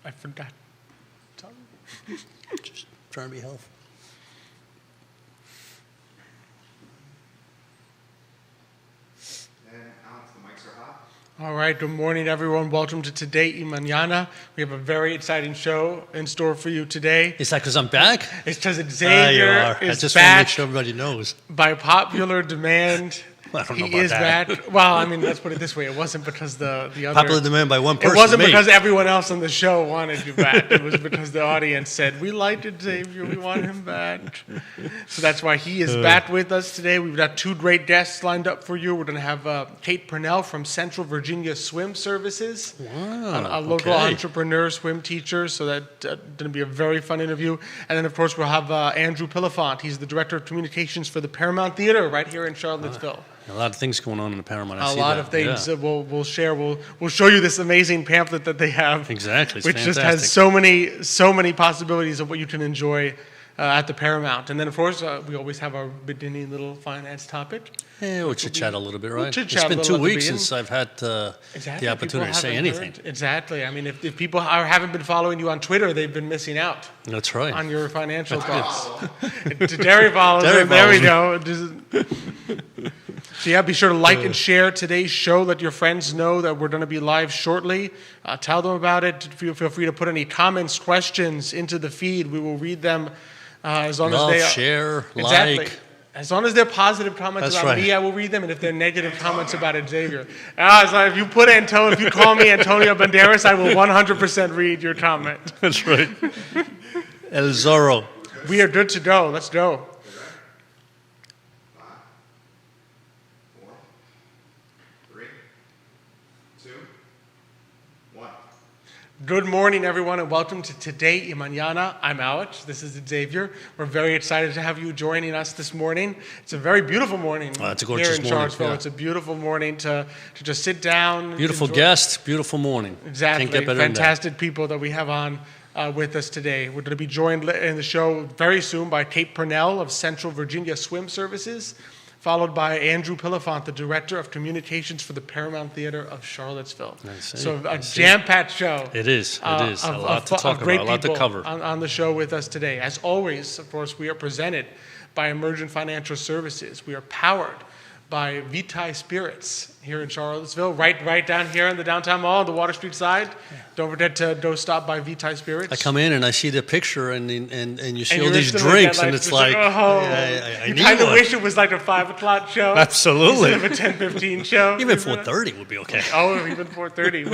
I forgot. Sorry. Just trying to be helpful. And Alex, the mics are hot. All right, good morning, everyone. Welcome to Today y Mañana. We have a very exciting show in store for you today. Is that because I'm back? It's because Xavier I is just want to make back sure everybody knows. by popular demand. I don't know He about is that. back. Well, I mean, let's put it this way. It wasn't because the other... Popular demand by one person. It wasn't me. because everyone else on the show wanted you back. It was because the audience said, we liked it, Xavier. We want him back. So that's why he is back with us today. We've got two great guests lined up for you. We're going to have Kate Purnell from Central Virginia Swim Services, a local entrepreneur, swim teacher. So that's going to be a very fun interview. And then, of course, we'll have Andrew Pillifant. He's the Director of Communications for the Paramount Theater right here in Charlottesville. A lot of things going on in the Paramount. A lot of things that we'll share. We'll show you this amazing pamphlet that they have. Exactly, it's which fantastic. just has so many possibilities of what you can enjoy at the Paramount. And then, of course, we always have our beginning little finance topic. Yeah, we'll chit-chat a little bit, right? We'll It's been 2 weeks since I've had the opportunity to say anything. Exactly. I mean, if people haven't been following you on Twitter, they've been missing out. That's right. On your financial thoughts. Derry follows him. There we go. So yeah, be sure to like and share today's show. Let your friends know that we're going to be live shortly. Tell them about it. Feel free to put any comments, questions into the feed. We will read them as long as they share, like. As long as they're positive comments about me, I will read them. And if they're negative comments about Xavier, so if you call me Antonio Banderas, I will 100% read your comment. That's right. El Zorro. We are good to go. Let's go. Good morning, everyone, and welcome to Today y Mañana. I'm Alex. This is Xavier. We're very excited to have you joining us this morning. It's a very beautiful morning it's a here gorgeous in morning, Charlottesville. yeah. It's a beautiful morning to just sit down. Beautiful guest, beautiful morning. Exactly. Can't get better than that. Fantastic people that we have on with us today. We're going to be joined in the show very soon by Kate Purnell of Central Virginia Swim Services, followed by Andrew Pillifant, the Director of Communications for the Paramount Theater of Charlottesville. So a jam-packed show. It is. A lot to talk about, a lot to cover. On the show with us today. As always, of course, we are presented by Emergent Financial Services. We are powered by Vitae Spirits here in Charlottesville, right down here in the downtown mall, the Water Street side. Yeah. Don't forget to go stop by Vitae Spirits. I come in and I see the picture and you see all these drinks and it's like, I need kind of one. wish it was like a 5 o'clock show. Absolutely. Instead of a 10:15 show. Even 4:30 would be okay. Oh, even 4:30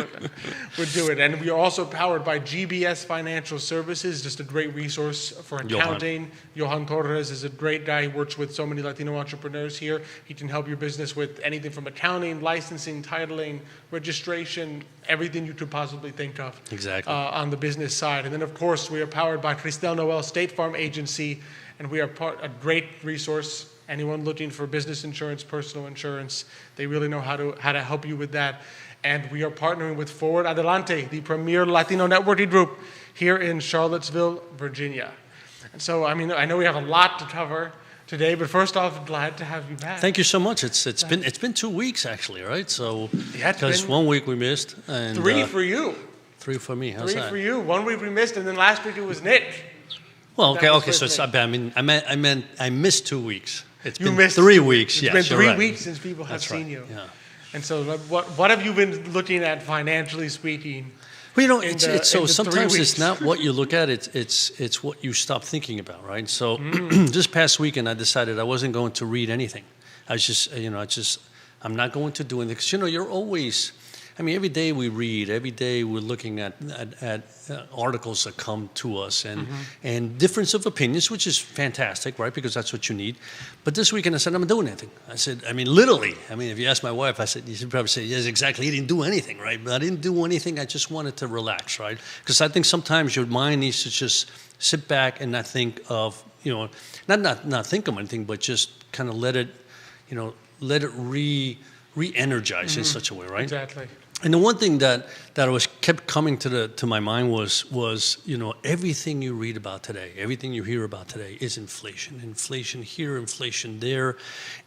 would do it. And we are also powered by GBS Financial Services, just a great resource for accounting. Johan Torres is a great guy. He works with so many Latino entrepreneurs here. He can help your business with anything from accounting, licensing, titling, registration, everything you could possibly think of. Exactly. On the business side. And then, of course, we are powered by Cristel Noel State Farm Agency, and we are a great resource. Anyone looking for business insurance, personal insurance, they really know how to help you with that. And we are partnering with Forward Adelante, the premier Latino networking group here in Charlottesville, Virginia. And so, I mean, I know we have a lot to cover today, but first off, glad to have you back. Thank you so much. It's been 2 weeks actually, right? So because 1 week we missed and 3 for you. 3 for me. How's 3 that? for you. 1 week we missed, and then last week it was Nick. Well, okay. So I meant I missed 2 weeks. It's been missed 3 weeks. It's been 3 weeks since people have seen you. Yeah. And so, what have you been looking at financially speaking? Well, it's so sometimes it's not what you look at; it's what you stop thinking about, right? So, this past weekend, I decided I wasn't going to read anything. I was just, I'm not going to do anything because you're always. I mean, every day we read, every day we're looking at articles that come to us and difference of opinions, which is fantastic, right? Because that's what you need. But this weekend I said, I'm not doing anything. I said, literally. If you ask my wife, I said, you should probably say, yes, exactly. You didn't do anything, right? But I didn't do anything. I just wanted to relax, right? Because I think sometimes your mind needs to just sit back and not think of, not think of anything, but just kind of let it re-energize in such a way, right? Exactly. And the one thing that kept coming to my mind was everything you read about today, everything you hear about today is inflation here, inflation there,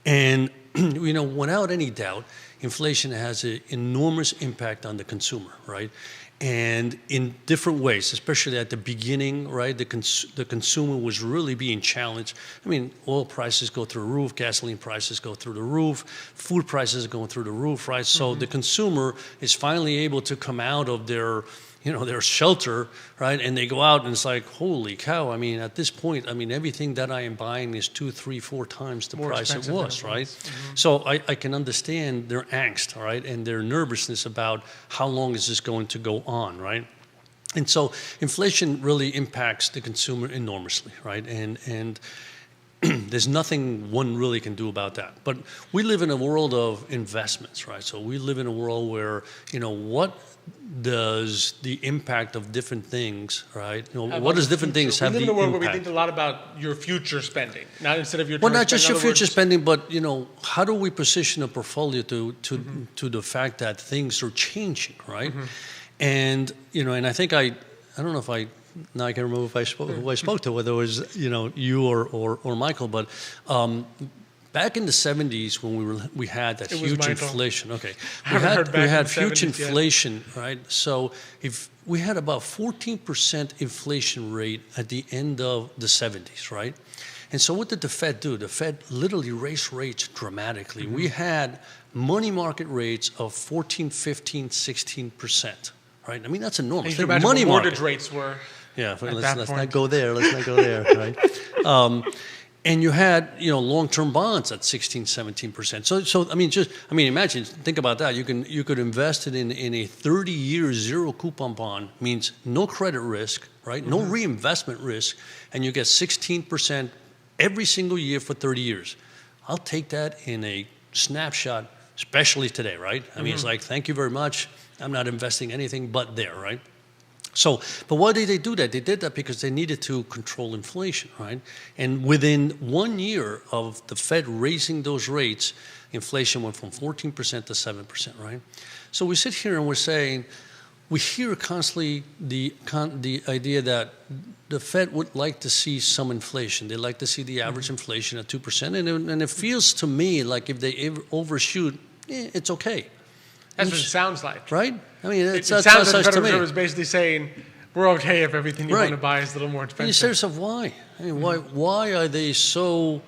and without any doubt, inflation has an enormous impact on the consumer, right? and in different ways, especially at the beginning, right? The consumer was really being challenged. I mean, oil prices go through the roof, gasoline prices go through the roof, food prices are going through the roof, right? So the consumer is finally able to come out of their shelter, right? And they go out and it's like, holy cow. I mean, at this point, I mean, everything that I am buying is 2, 3, 4 times the price it was, right? So I can understand their angst, right? And their nervousness about how long is this going to go on, right? And so inflation really impacts the consumer enormously, right? And there's nothing one really can do about that. But we live in a world of investments, right? So we live in a world where, what does the impact of different things, right? What does different things have the impact? We live in a world where we think a lot about your future spending, not instead of your. Well, not just your future spending, but how do we position a portfolio to the fact that things are changing, right? And and I think I don't know if now I can't remember if who I spoke to, whether it was you or Michael, but. Back in the 70s, when we had that huge inflation. Okay, we had huge inflation, right? So if we had about 14% inflation rate at the end of the 70s, right? And so what did the Fed do? The Fed literally raised rates dramatically. We had money market rates of 14, 15, 16%, right? I mean, that's enormous. Money mortgage rates were. Yeah, let's not go there. Let's not go there, right? And you had, long-term bonds at 16, 17%. So imagine, think about that. You could invest it in a 30-year zero coupon bond, means no credit risk, right? No reinvestment risk, and you get 16% every single year for 30 years. I'll take that in a snapshot, especially today, right? I mean, it's like, thank you very much. I'm not investing anything but there, right? So, but why did they do that? They did that because they needed to control inflation, right? And within 1 year of the Fed raising those rates, inflation went from 14% to 7%, right? So we sit here and we're saying, we hear constantly the idea that the Fed would like to see some inflation. They like to see the average inflation at 2%. And it feels to me like if they overshoot, it's okay. That's what it sounds like. Right? I mean, it sounds like the Federal to me. Reserve is basically saying, we're okay if everything you want to buy is a little more expensive. And you say to yourself, why? I mean, why are they so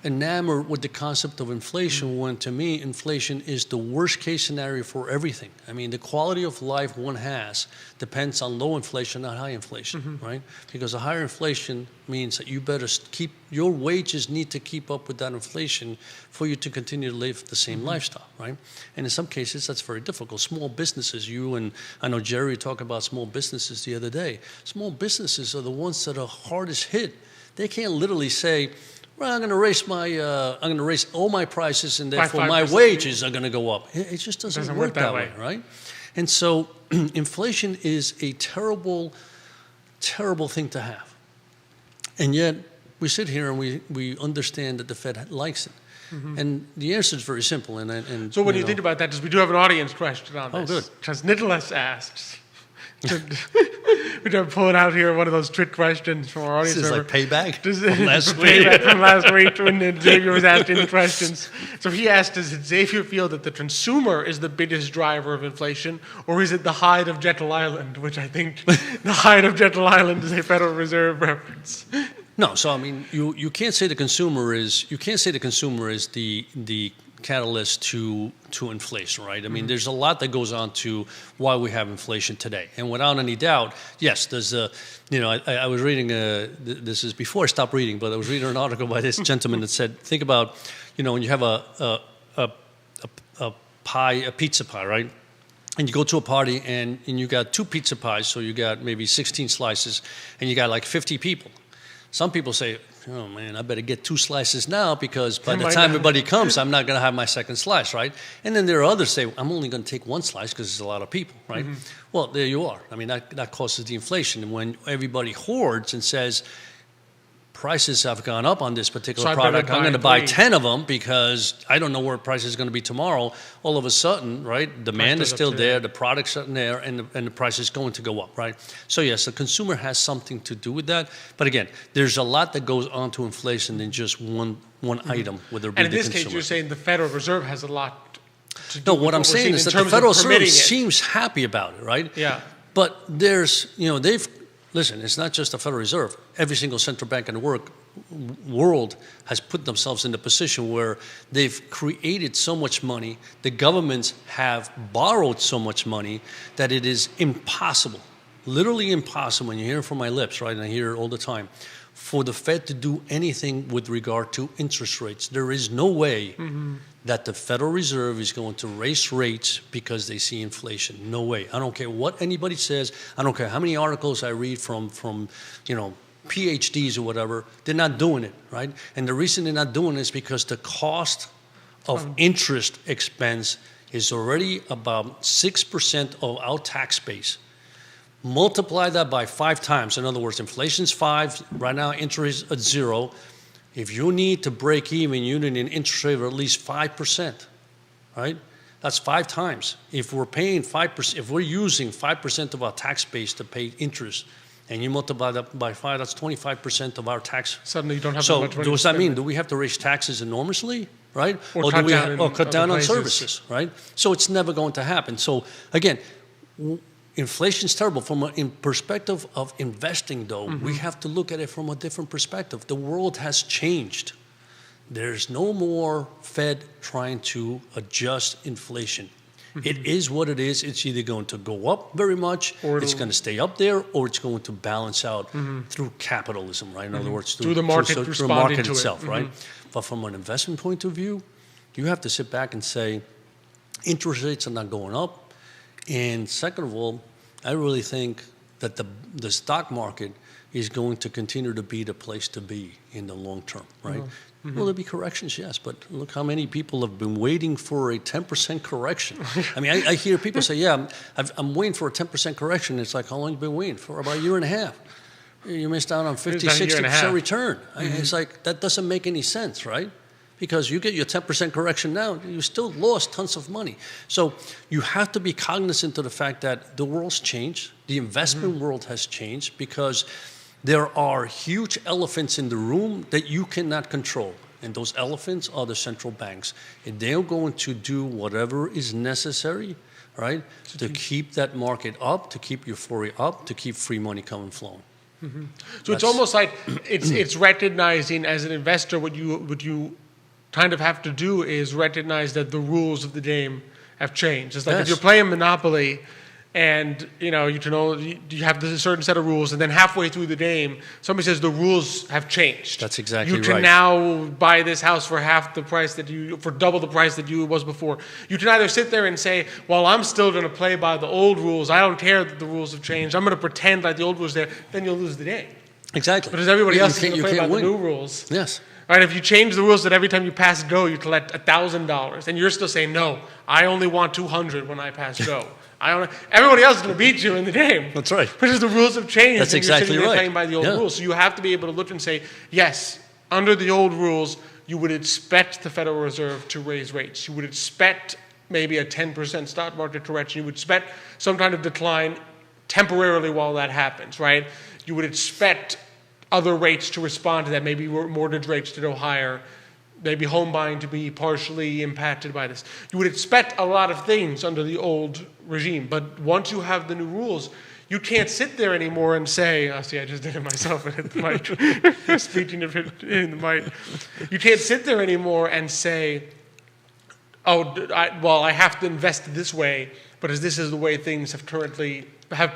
enamored with the concept of inflation when, to me, inflation is the worst case scenario for everything? I mean, the quality of life one has depends on low inflation, not high inflation, right? Because a higher inflation means that you better your wages need to keep up with that inflation for you to continue to live the same lifestyle, right? And in some cases, that's very difficult. Small businesses, I know Jerry talked about small businesses the other day. Small businesses are the ones that are hardest hit. They can't literally say, well, I'm going to raise all my prices, and therefore my wages are going to go up. It just doesn't work that way, right? And so, inflation is a terrible, terrible thing to have. And yet, we sit here and we understand that the Fed likes it. And the answer is very simple. And so, what do you think about that? Because we do have an audience question on this. Oh, good. Because Nicholas asks. We're pulling out here one of those trick questions from our audience. This is like payback from last week. Payback from last week when Xavier was asking the questions. So he asked, does Xavier feel that the consumer is the biggest driver of inflation, or is it the Hyde of Jekyll Island, which I think the Hyde of Jekyll Island is a Federal Reserve reference? No, so I mean, you can't say the consumer is the catalyst to inflation, right? I mean, there's a lot that goes on to why we have inflation today, and without any doubt, yes, there's I was reading this is before I stopped reading, but I was reading an article by this gentleman that said, think about, when you have a pizza pie, right? And you go to a party and you got 2 pizza pies, so you got maybe 16 slices, and you got like 50 people. Some people say, oh man, I better get 2 slices now because by the time everybody comes, I'm not going to have my second slice, right? And then there are others say, I'm only going to take 1 slice because there's a lot of people, right? Well, there you are. I mean, that causes the inflation. And when everybody hoards and says, prices have gone up on this particular product, I'm going to buy 10 of them because I don't know where price is going to be tomorrow. All of a sudden, right, demand is still there, the product's not there, and the price is going to go up, right? So yes, the consumer has something to do with that. But again, there's a lot that goes on to inflation than just one item, whether it be the consumer. And in this case, you're saying the Federal Reserve has a lot to do No, with what I'm saying is that the Federal Reserve seems happy about it, right? Yeah. But there's, listen, it's not just the Federal Reserve. Every single central bank in the world has put themselves in a position where they've created so much money, the governments have borrowed so much money that it is impossible, literally impossible, and you hear it from my lips, right, and I hear it all the time, for the Fed to do anything with regard to interest rates. There is no way that the Federal Reserve is going to raise rates because they see inflation. No way. I don't care what anybody says. I don't care how many articles I read from PhDs or whatever. They're not doing it, right? And the reason they're not doing it is because the cost of interest expense is already about 6% of our tax base. Multiply that by 5 times. In other words, inflation's 5. Right now, interest is at 0. If you need to break even, you need an interest rate of at least 5%, right? That's 5 times. If we're paying 5%, if we're using 5% of our tax base to pay interest, and you multiply that by 5, that's 25% of our tax. Suddenly you don't have so much money. So does that mean, do we have to raise taxes enormously, right? Or cut down on services, right? So it's never going to happen. So again, inflation's terrible. From in perspective of investing, though, we have to look at it from a different perspective. The world has changed. There's no more Fed trying to adjust inflation. It is what it is. It's either going to go up very much, or it's going to stay up there, or it's going to balance out through capitalism, right? In other words, through the market itself, right? But from an investment point of view, you have to sit back and say, interest rates are not going up. And second of all, I really think that the stock market is going to continue to be the place to be in the long term, right? Will there be corrections? Yes, but look how many people have been waiting for a 10% correction. I mean, I hear people say, yeah, I'm waiting for a 10% correction. It's like, how long have you been waiting? For about a year and a half. You missed out on 50, 60% return. It's like, that doesn't make any sense, right? Because you get your 10% correction now, you still lost tons of money. So you have to be cognizant of the fact that the world's changed, the investment world has changed, because there are huge elephants in the room that you cannot control. And those elephants are the central banks. And they're going to do whatever is necessary, right, to keep that market up, to keep euphoria up, to keep free money coming flowing. So it's almost like it's recognizing as an investor what you kind of have to do is recognize that the rules of the game have changed. It's like if you're playing Monopoly and you have a certain set of rules, and then halfway through the game, somebody says the rules have changed. That's exactly right. You can now buy this house for for double the price that it was before. You can either sit there and say, well, I'm still going to play by the old rules. I don't care that the rules have changed. I'm going to pretend like the old rules are there. Then you'll lose the game. Exactly. Because everybody else is going to play by the new rules. Yes. Right, if you change the rules that every time you pass go, you collect $1,000, and you're still saying, no, I only want 200 when I pass go. Everybody else is going to beat you in the game. That's right. Because the rules have changed. That's exactly you're right. playing by the old rules. So you have to be able to look and say, yes, under the old rules, you would expect the Federal Reserve to raise rates. You would expect maybe a 10% stock market correction. You would expect some kind of decline temporarily while that happens, right? You would expect other rates to respond to that, maybe mortgage rates to go higher, maybe home buying to be partially impacted by this. You would expect a lot of things under the old regime, but once you have the new rules, you can't sit there anymore and say, I just did it myself and hit the mic, speaking of it in the mic. You can't sit there anymore and say, I have to invest this way, but this is the way things have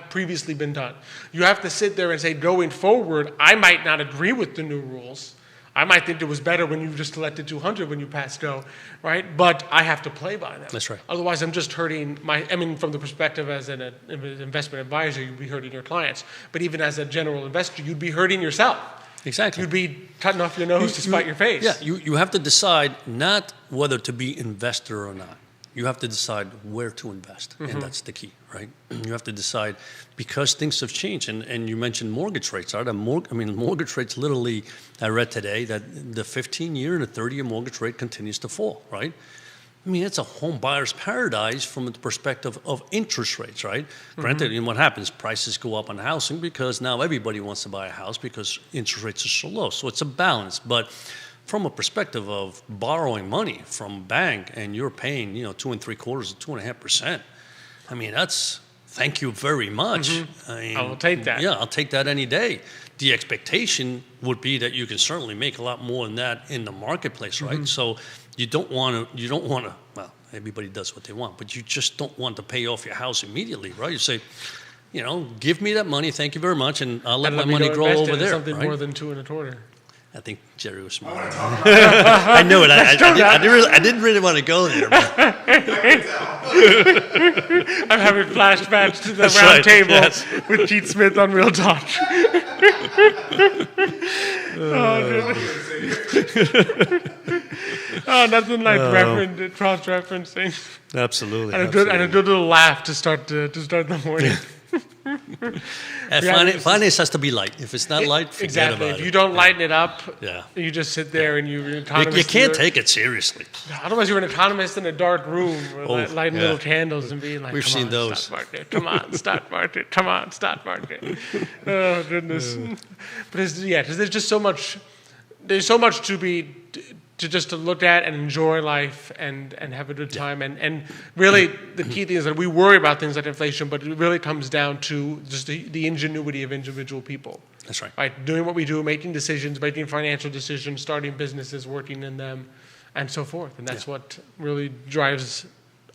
previously been done. You have to sit there and say, going forward, I might not agree with the new rules. I might think it was better when you just selected 200 when you passed go, right? But I have to play by them. That's right. Otherwise, I'm just hurting from the perspective as an investment advisor, you'd be hurting your clients. But even as a general investor, you'd be hurting yourself. Exactly. You'd be cutting off your nose to spite your face. Yeah, you have to decide not whether to be investor or not. You have to decide where to invest, and that's the key, right? You have to decide, because things have changed, and you mentioned mortgage rates. Mortgage rates literally, I read today that the 15-year and the 30-year mortgage rate continues to fall, right? I mean, it's a home buyer's paradise from the perspective of interest rates, right? Granted, what happens? Prices go up on housing because now everybody wants to buy a house because interest rates are so low. So it's a balance, but from a perspective of borrowing money from bank and you're paying, 2 3/4 to 2.5%. I mean, that's thank you very much. I mean, I will take that. Yeah, I'll take that any day. The expectation would be that you can certainly make a lot more than that in the marketplace, right? So you don't want to, well, everybody does what they want, but you just don't want to pay off your house immediately, right? You say, give me that money, thank you very much, and I'll let my money grow over there. Something right? more than 2 1/4. I think Jerry was smart. I knew it. I didn't really want to go there. But. I'm having flashbacks to the round table with Keith Smith on Real Talk. Nothing like cross-referencing. Absolutely. And a good little laugh to start the morning. Finance has to be light. If it's not light, forget about it. If you don't lighten it up, you just sit there and you're an economist. You can't take it seriously. Otherwise, you're an economist in a dark room, lighting little candles and being like, "We've seen those. Stock market. Come on, stock market. Come on, stock market." Oh goodness! But because there's just so much. There's so much to look at and enjoy life and have a good time. And really, the key thing is that we worry about things like inflation, but it really comes down to just the ingenuity of individual people. That's right. Right? Doing what we do, making decisions, making financial decisions, starting businesses, working in them, and so forth. And that's what really drives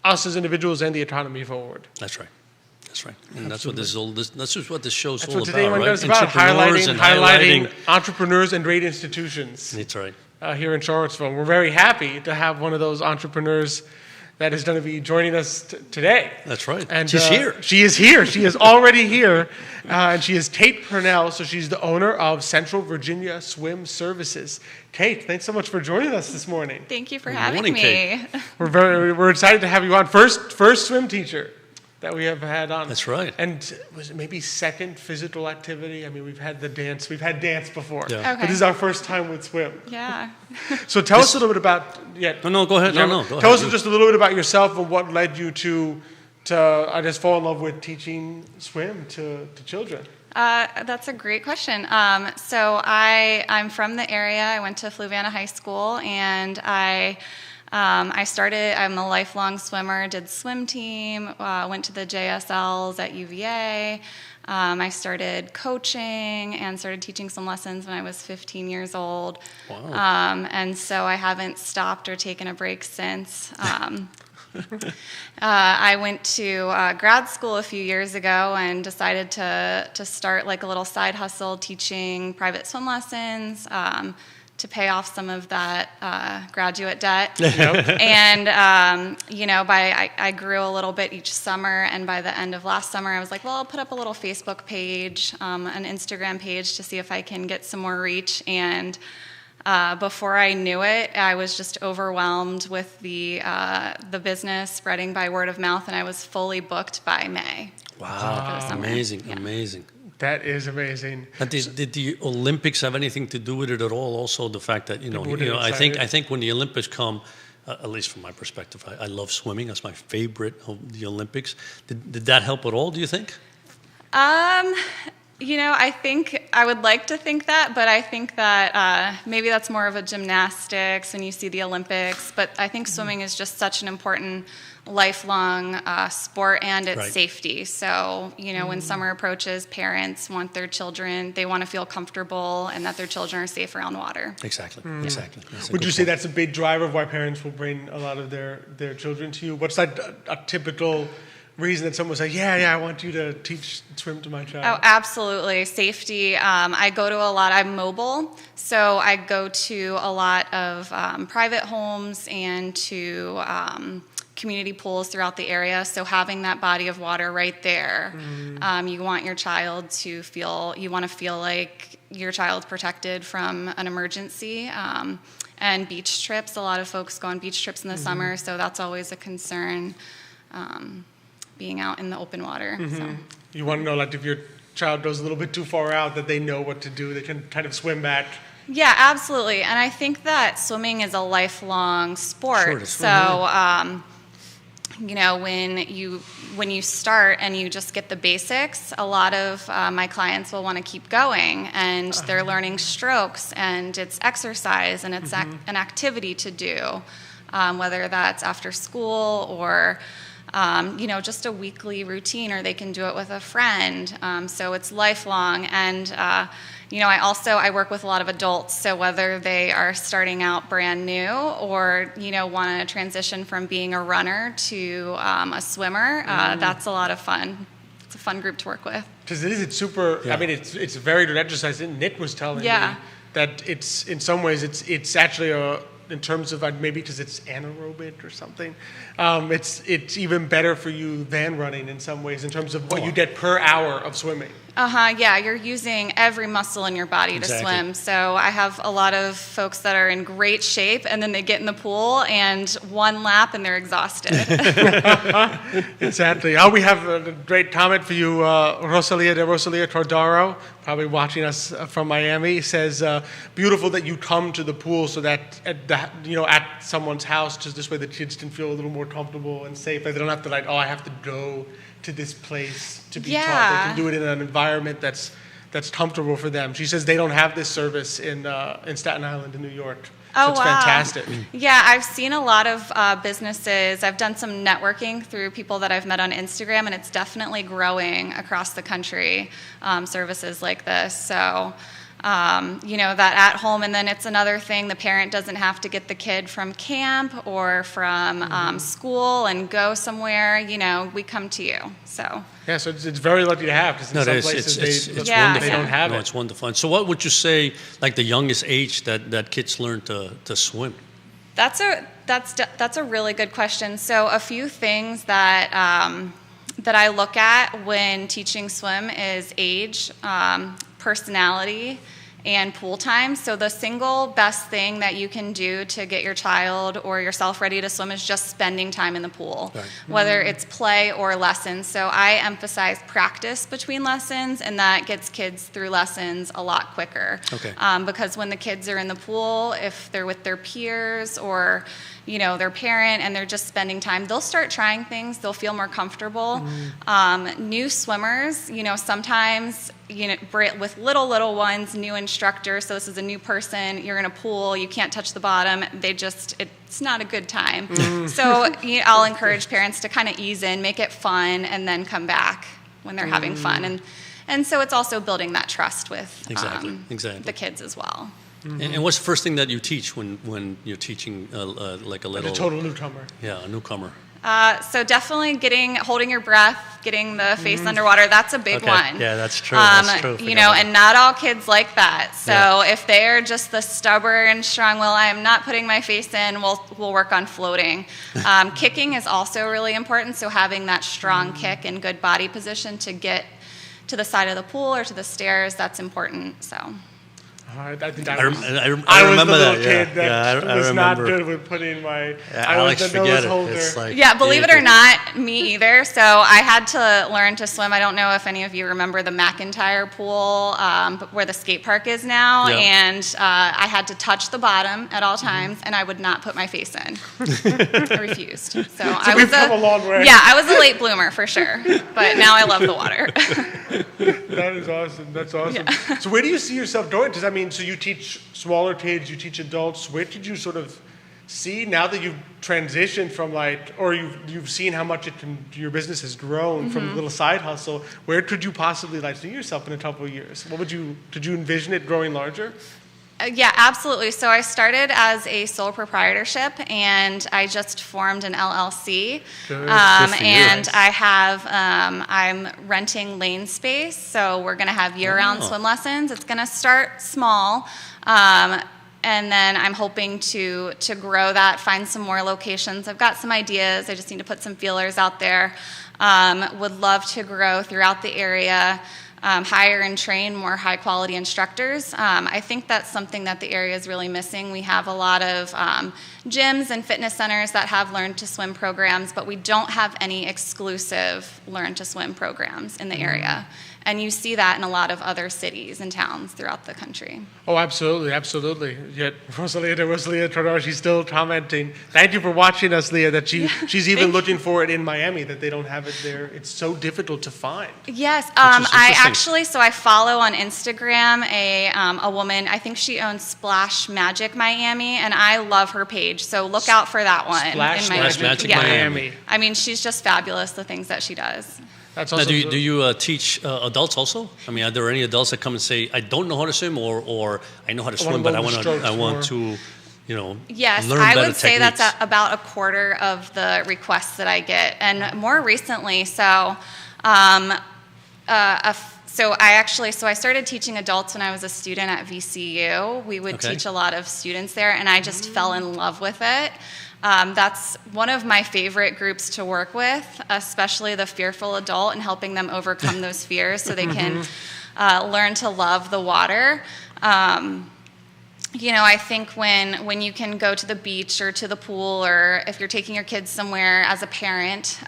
us as individuals and the economy forward. That's right. That's right. And that's what that's just what this show's that's all what about, today right? It's about highlighting entrepreneurs and great institutions. That's right. Here in Charlottesville. We're very happy to have one of those entrepreneurs that is going to be joining us today. That's right. And she's here. She is here. She is already here. And she is Kate Purnell. So she's the owner of Central Virginia Swim Services. Kate, thanks so much for joining us this morning. Thank you for having me. Kate. We're excited to have you on. First swim teacher that we have had on. That's right. And was it maybe second physical activity? I mean, we've had dance before. Yeah. Okay. But this is our first time with swim. Yeah. So tell us a little bit about... No, go ahead. Go Tell ahead. us just a little bit about yourself and what led you to I just fall in love with teaching swim to children. That's a great question. So I'm from the area. I went to Fluvanna High School, and I'm a lifelong swimmer, did swim team, went to the JSLs at UVA. I started coaching and started teaching some lessons when I was 15 years old. Wow. And so I haven't stopped or taken a break since. I went to grad school a few years ago and decided to start like a little side hustle teaching private swim lessons. To pay off some of that graduate debt. Yep. And, I grew a little bit each summer, and by the end of last summer, I was like, well, I'll put up a little Facebook page, an Instagram page to see if I can get some more reach. And before I knew it, I was just overwhelmed with the business spreading by word of mouth, and I was fully booked by May. Wow, amazing. That is amazing. And did the Olympics have anything to do with it at all? Also, the fact that I think when the Olympics come, at least from my perspective, I love swimming. That's my favorite of the Olympics. Did that help at all? Do you think? I think I would like to think that, but I think that maybe that's more of a gymnastics when you see the Olympics. But I think swimming is just such an important lifelong sport, and it's safety. So, when summer approaches, parents want their children, they want to feel comfortable and that their children are safe around water. Exactly. Would you say that's a big driver of why parents will bring a lot of their children to you? What's that a typical reason that someone will say, I want you to teach swim to my child? Oh, absolutely. Safety. I go to a lot. I'm mobile, so I go to a lot of private homes and to community pools throughout the area. So having that body of water right there, you want your child to feel like your child's protected from an emergency. And beach trips. A lot of folks go on beach trips in the summer, so that's always a concern. Being out in the open water. So. You want to know, if your child goes a little bit too far out, that they know what to do. They can kind of swim back. Yeah, absolutely. And I think that swimming is a lifelong sport. Sure, so, when you start and you just get the basics, a lot of my clients will want to keep going, and they're learning strokes, and it's exercise, and it's an activity to do, whether that's after school or just a weekly routine, or they can do it with a friend. So it's lifelong. And, I work with a lot of adults. So whether they are starting out brand new or, want to transition from being a runner to a swimmer, that's a lot of fun. It's a fun group to work with. Because it's super, I mean, it's a very good exercise. Nick was telling me that it's, in some ways, it's actually in terms of maybe because it's anaerobic or something, it's even better for you than running in some ways in terms of what you get per hour of swimming. Yeah, you're using every muscle in your body to swim. So I have a lot of folks that are in great shape, and then they get in the pool and one lap and they're exhausted. Exactly. We have a great comment for you, Rosalia Tordaro, probably watching us from Miami, says, beautiful that you come to the pool so that at someone's house, just this way the kids can feel a little more comfortable and safe. They don't have to I have to go to this place to be taught. They can do it in an environment that's comfortable for them. She says they don't have this service in Staten Island in New York. So it's fantastic. Yeah, I've seen a lot of businesses. I've done some networking through people that I've met on Instagram, and it's definitely growing across the country, services like this. So, that at home, and then it's another thing, the parent doesn't have to get the kid from camp or from school and go somewhere. We come to you. So. Yeah, so it's very lucky to have, because in some places it's they wonderful. don't have it. No, it's wonderful. And so what would you say, like the youngest age that kids learn to swim? That's a really good question. So a few things that I look at when teaching swim is age, personality, and pool time. So the single best thing that you can do to get your child or yourself ready to swim is just spending time in the pool, whether it's play or lessons. So I emphasize practice between lessons, and that gets kids through lessons a lot quicker. Because when the kids are in the pool, if they're with their peers or their parent, and they're just spending time, they'll start trying things, they'll feel more comfortable. New swimmers, sometimes, with little ones, new instructors, so this is a new person, you're in a pool, you can't touch the bottom, it's not a good time. So I'll encourage parents to kind of ease in, make it fun, and then come back when they're having fun. And so it's also building that trust with the kids as well. And what's the first thing that you teach when you're teaching like a little... A total newcomer. Yeah, a newcomer. So definitely holding your breath, getting the face underwater, that's a big one. Yeah, that's true. That's true. And not all kids like that. So if they're just the stubborn, strong-willed, I am not putting my face in, we'll work on floating. Kicking is also really important, so having that strong kick and good body position to get to the side of the pool or to the stairs, that's important. So. I remember that. Kid that was not good with putting my. I was the nose holder. Believe it or not, me either. So I had to learn to swim. I don't know if any of you remember the McIntyre pool, where the skate park is now, and I had to touch the bottom at all times, and I would not put my face in. I refused. So I was come a long way. Yeah, I was a late bloomer for sure, but now I love the water. That is awesome. That's awesome. Yeah. So where do you see yourself going? Does that mean, so you teach smaller kids, you teach adults. Where did you sort of see, now that you've transitioned from or you've seen how much your business has grown from a little side hustle, where could you possibly see yourself in a couple of years? Did you envision it growing larger? Yeah, absolutely. So I started as a sole proprietorship, and I just formed an LLC. And I have, I'm renting lane space, so we're going to have year-round swim lessons. It's going to start small, and then I'm hoping to grow that, find some more locations. I've got some ideas. I just need to put some feelers out there. Would love to grow throughout the area. Hire and train more high-quality instructors. I think that's something that the area is really missing. We have a lot of gyms and fitness centers that have learn-to-swim programs, but we don't have any exclusive learn-to-swim programs in the area. And you see that in a lot of other cities and towns throughout the country. Oh, absolutely, absolutely. Yet Rosalia Trodor, she's still commenting. Thank you for watching us, Leah, that she's even looking for it in Miami, that they don't have it there. It's so difficult to find. Yes, I follow on Instagram a woman, I think she owns Splash Magic Miami, and I love her page, so look out for that one. Splash Magic Miami. I mean, she's just fabulous, the things that she does. That's now, also do you teach adults also? I mean, are there any adults that come and say, I don't know how to swim, or I know how to swim, but I want to, yes, learn I better would say techniques? that's about a quarter of the requests that I get. And more recently, so I started teaching adults when I was a student at VCU. We would teach a lot of students there, and I just fell in love with it. That's one of my favorite groups to work with, especially the fearful adult, and helping them overcome those fears so they can learn to love the water. I think when you can go to the beach or to the pool, or if you're taking your kids somewhere as a parent,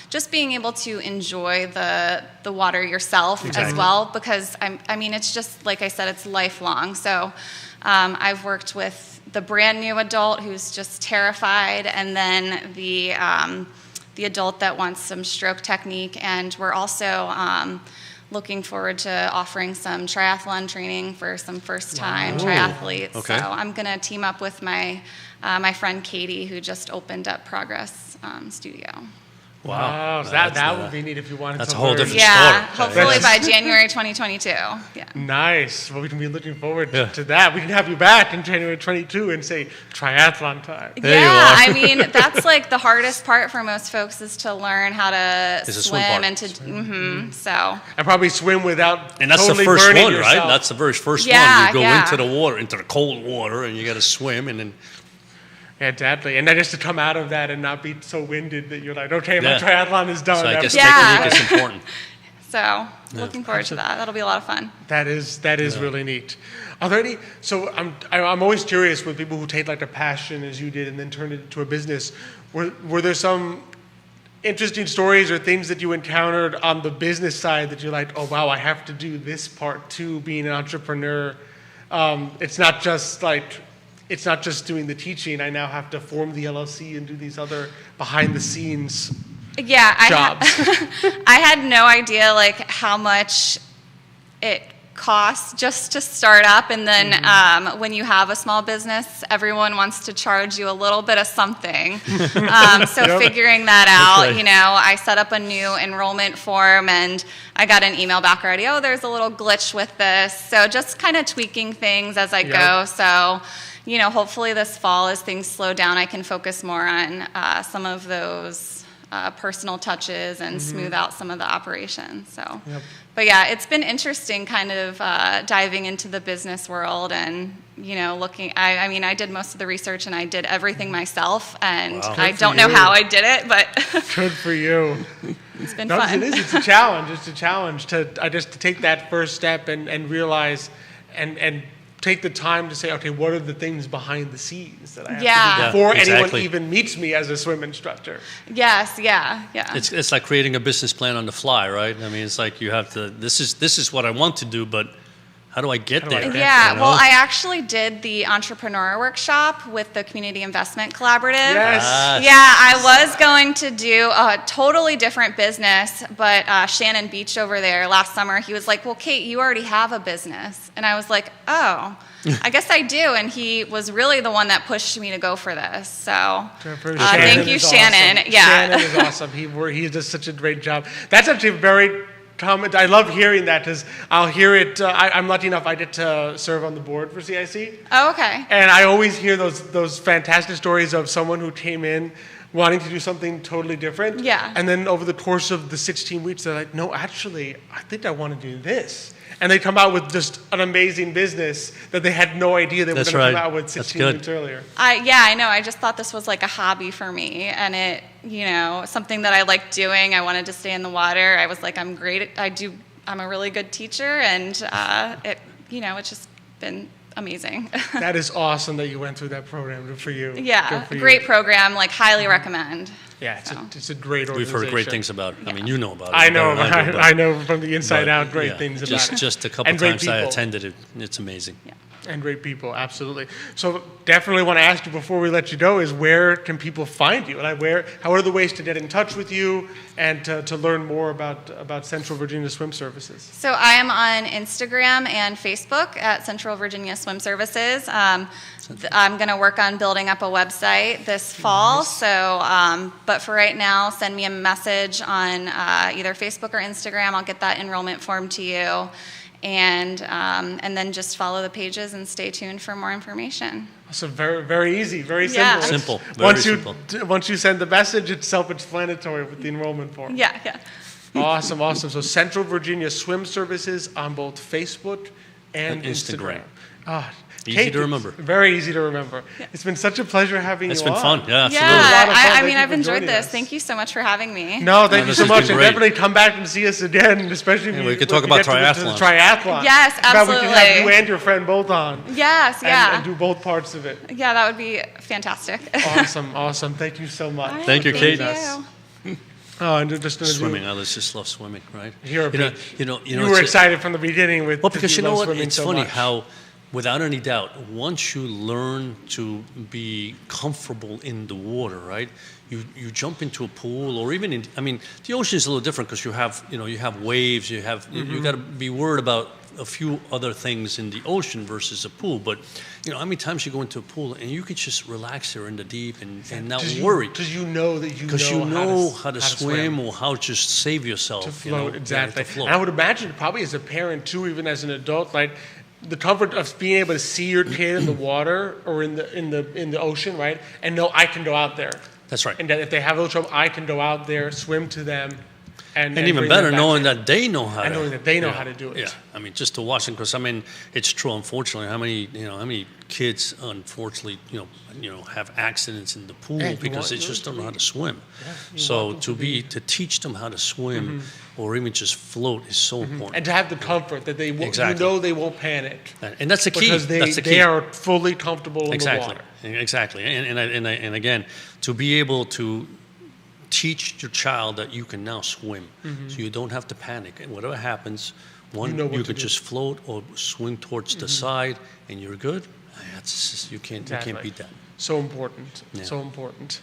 just being able to enjoy the water yourself as well, because it's just, like I said, it's lifelong. So I've worked with the brand new adult who's just terrified, and then the adult that wants some stroke technique, and we're also looking forward to offering some triathlon training for some first-time triathletes. Okay. So I'm going to team up with my friend Katie, who just opened up Progress Studio. Wow, that would be neat if you wanted to. That's a whole different story. Yeah, hopefully by January 2022. Yeah. Nice. Well, we can be looking forward to that. We can have you back in January 22 and say triathlon time. There you are. I mean, that's like the hardest part for most folks, is to learn how to swim and to so. And probably swim without. And that's totally the first burning one, yourself. right? That's the very first one. You go into the water, into the cold water, and you got to swim, and then. Yeah, exactly. And then just to come out of that and not be so winded that you're like, okay, my triathlon is done. So I guess technique is important. So looking forward to that. That'll be a lot of fun. That is really neat. Are there any? So I'm always curious with people who take like a passion as you did and then turn it into a business. Were there some interesting stories or things that you encountered on the business side that you're like, oh wow, I have to do this part too, being an entrepreneur? It's not just doing the teaching. I now have to form the LLC and do these other behind-the-scenes jobs. I had no idea how much it costs just to start up, and then when you have a small business, everyone wants to charge you a little bit of something. Figuring that out, I set up a new enrollment form, and I got an email back already. Oh, there's a little glitch with this. So just kind of tweaking things as I go. So. Hopefully this fall, as things slow down, I can focus more on some of those personal touches and smooth out some of the operations. So, But yeah, it's been interesting kind of diving into the business world and, looking, I did most of the research and I did everything myself, and I don't know how I did it, but. Good for you. It's been fun. It is. It's a challenge. It's a challenge to take that first step and realize and take the time to say, okay, what are the things behind the scenes that I have to do before anyone even meets me as a swim instructor? Yes, yeah. It's like creating a business plan on the fly, right? I mean, it's like you have to. This is what I want to do, but how do I get there? Well, I actually did the entrepreneur workshop with the Community Investment Collaborative. Yes. Yeah, I was going to do a totally different business, but Shannon Beach over there last summer, he was like, well, Kate, you already have a business. And I was like, oh, I guess I do. And he was really the one that pushed me to go for this. So thank you, Shannon. Awesome. Shannon is awesome. He does such a great job. That's actually very comment. I love hearing that because I'll hear it. I'm lucky enough I get to serve on the board for CIC. Oh, okay. And I always hear those fantastic stories of someone who came in wanting to do something totally different. Yeah. And then over the course of the 16 weeks, they're like, no, actually, I think I want to do this. And they come out with just an amazing business that they had no idea they were going to come out with 16 weeks earlier. I know. I just thought this was like a hobby for me, and it, something that I liked doing. I wanted to stay in the water. I was like, I'm great. I'm a really good teacher, and it's just been amazing. That is awesome that you went through that program. Good for you. Yeah, for great you. Program. Like, highly recommend. Yeah, it's a great organization. We've heard great things about it. I mean, you know about it. I know. I know from the inside out great things about it. Just a couple times I attended it. It's amazing. Yeah. And great people, absolutely. So definitely want to ask you before we let you go is where can people find you? And how are the ways to get in touch with you and to learn more about Central Virginia Swim Services? So I am on Instagram and Facebook at Central Virginia Swim Services. I'm going to work on building up a website this fall. Nice. So, but for right now, send me a message on either Facebook or Instagram. I'll get that enrollment form to you. And then just follow the pages and stay tuned for more information. So very, very easy, very simple. Simple, very simple. Once you send the message, it's self-explanatory with the enrollment form. Yeah. Awesome. So Central Virginia Swim Services on both Facebook and Instagram. Easy to remember. Very easy to remember. Yeah. It's been such a pleasure having you on. It's been fun. Yeah, absolutely. Yeah, I mean, I've enjoyed this. Thank you so much for having me. No, thank you so much. And definitely come back and see us again, especially when we could talk about triathlon. Triathlon. Yes, absolutely. We can have you and your friend both on. Yes, and do both parts of it. Yeah, that would be fantastic. Awesome. Thank you so much. Right, thank you, Kate. And just swimming. I just love swimming, right? You were excited from the beginning with. Well, because you know what? It's funny how, without any doubt, once you learn to be comfortable in the water, right? You jump into a pool, or even the ocean is a little different because you have waves. You got to be worried about a few other things in the ocean versus a pool. But how many times you go into a pool and you could just relax there in the deep and not worry because you know how to swim or how to just save yourself to float. Exactly. To float. And I would imagine probably as a parent too, even as an adult, like the comfort of being able to see your kid in the water or in the ocean, right? And know I can go out there. That's right. And that if they have a little trouble, I can go out there, swim to them. And even better, knowing that they know how to. And knowing that they know how to do it. Yeah, just to watch them, because it's true. Unfortunately, how many kids unfortunately have accidents in the pool because they just don't know how to swim. Yeah, so to teach them how to swim or even just float is so important. And to have the comfort that they they won't panic. And that's the key. Because they are fully comfortable in the water. Exactly. And again, to be able to teach your child that you can now swim, so you don't have to panic. And whatever happens, you could just float or swing towards the side, and you're good. You can't beat that. So important. Yeah. So important.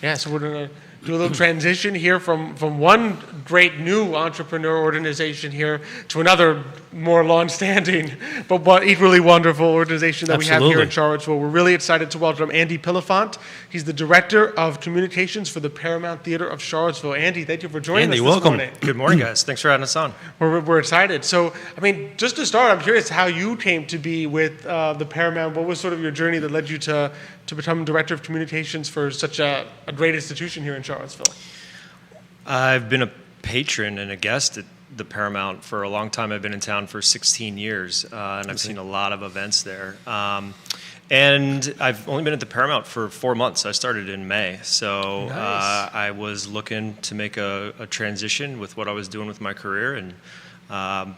Yeah. So we're gonna do a little transition here from one great new entrepreneur organization here to another more long-standing but equally wonderful organization that we have here in Charlottesville. We're really excited to welcome Andy Pilifant. He's the Director of Communications for the Paramount Theater of Charlottesville. Andy, thank you for joining us this welcome. morning. Good morning, guys. Thanks for having us on. We're excited. So, just to start, I'm curious how you came to be with the Paramount. What was sort of your journey that led you to become Director of Communications for such a great institution here in Charlottesville? I've been a patron and a guest at the Paramount for a long time. I've been in town for 16 years, and I've seen a lot of events there. And I've only been at the Paramount for 4 months. I started in May. So nice. I was looking to make a transition with what I was doing with my career, and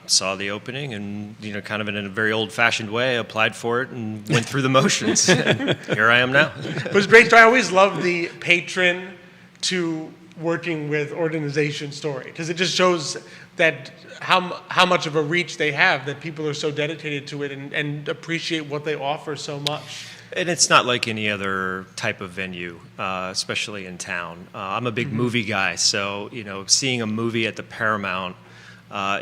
saw the opening and, kind of in a very old-fashioned way, applied for it and went through the motions. And here I am now. It was great. I always love the patron to working with organization story, because it just shows that how much of a reach they have, that people are so dedicated to it and appreciate what they offer so much. And it's not like any other type of venue, especially in town. I'm a big movie guy, so seeing a movie at the Paramount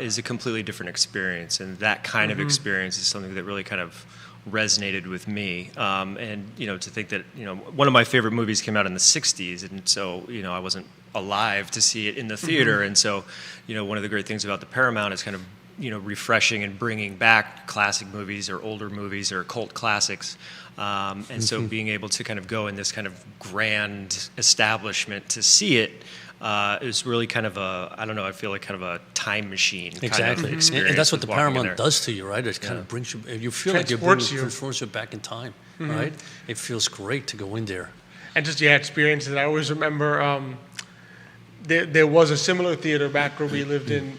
is a completely different experience, and that kind of experience is something that really kind of resonated with me. And to think that one of my favorite movies came out in the 60s, and so I wasn't alive to see it in the theater. And so one of the great things about the Paramount is kind of refreshing and bringing back classic movies or older movies or cult classics. And so being able to kind of go in this kind of grand establishment to see it is really kind of I feel like kind of a time machine kind of experience. And that's what the Paramount does to you, right? It kind of brings you feel like transports you back in time, right? It feels great to go in there. And just experiences. I always remember there was a similar theater back where we lived in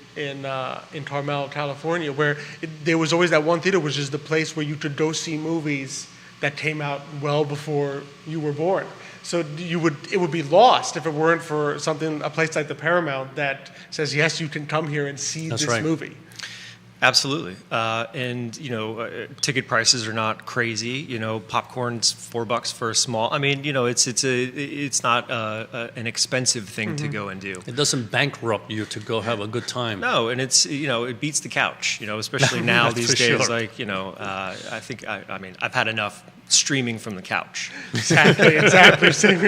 Carmel, California, where there was always that one theater, which is the place where you could go see movies that came out well before you were born. So it would be lost if it weren't for a place like the Paramount that says, yes, you can come here and see this movie. Absolutely, and ticket prices are not crazy. Popcorn's $4 for a small. I mean, it's not an expensive thing to go and do. It doesn't bankrupt you to go have a good time. No, and it's it beats the couch. Especially now these days. Sure. Like I think I've had enough streaming from the couch. Exactly. Same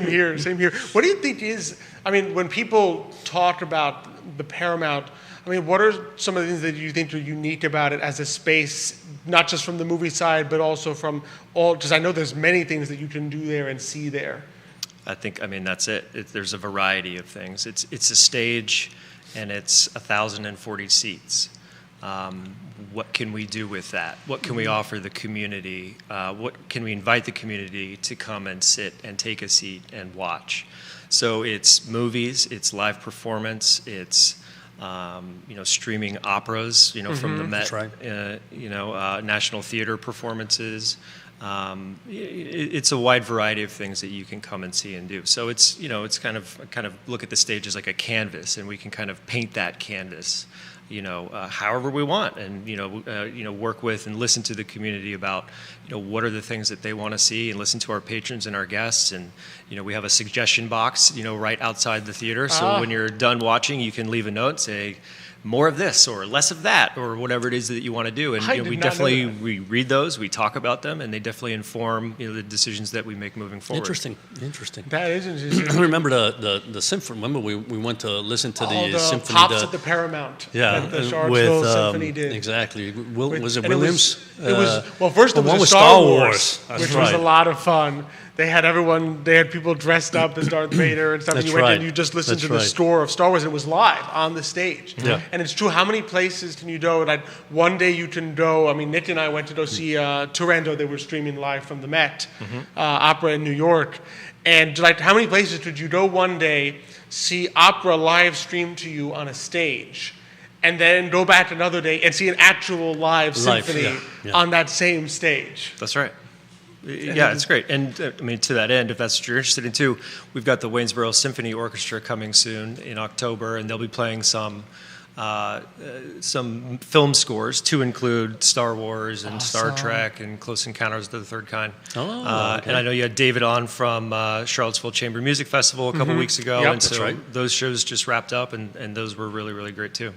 here. Same here. What do you think is? I mean, when people talk about the Paramount, I mean, what are some of the things that you think are unique about it as a space, not just from the movie side, but also from because I know there's many things that you can do there and see there. I think, that's it. There's a variety of things. It's a stage, and it's 1,040 seats. What can we do with that? What can we offer the community? What can we invite the community to come and sit and take a seat and watch? So it's movies, it's live performance, it's streaming operas, from the Met, National Theater performances. It's a wide variety of things that you can come and see and do. So it's it's kind of look at the stage as like a canvas, and we can kind of paint that canvas, however we want, and work with and listen to the community about what are the things that they want to see, and listen to our patrons and our guests, and we have a suggestion box right outside the theater, so when you're done watching, you can leave a note, say more of this or less of that or whatever it is that you want to do, and we read those, we talk about them, and they definitely inform the decisions that we make moving forward. Interesting. That is interesting. I remember the symphony. Remember we went to listen to the symphony. Pops at the Paramount. Yeah, that the Charlottesville Symphony did. Exactly. Was it Williams? First it was Star Wars, which was right. a lot of fun. They had people dressed up as Darth Vader and stuff. That's and you went right. and you just listened to the score of Star Wars, and it was live on the stage. Yeah. And it's true. How many places can you go? That one day you can go. I mean, Nick and I went to go see Turandot. They were streaming live from the Met Opera in New York. And how many places could you go one day, see opera live streamed to you on a stage, and then go back another day and see an actual live symphony on that same stage? That's right. Yeah, it's great. And to that end, if that's what you're interested in too, we've got the Waynesboro Symphony Orchestra coming soon in October, and they'll be playing some film scores to include Star Wars and Star Trek and Close Encounters of the Third Kind. Okay. And I know you had David on from Charlottesville Chamber Music Festival a couple weeks ago, and so those shows just wrapped up, and those were really, really great too.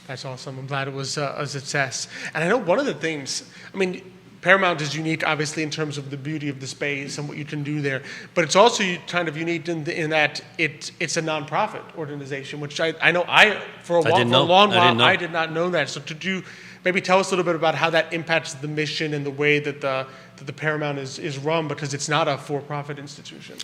That's awesome. I'm glad it was a success. And I know one of the things, Paramount is unique, obviously, in terms of the beauty of the space and what you can do there. But it's also kind of unique in that it's a nonprofit organization, which I know for a long while I did not know that. So could you maybe tell us a little bit about how that impacts the mission and the way that the Paramount is run, because it's not a for-profit institution?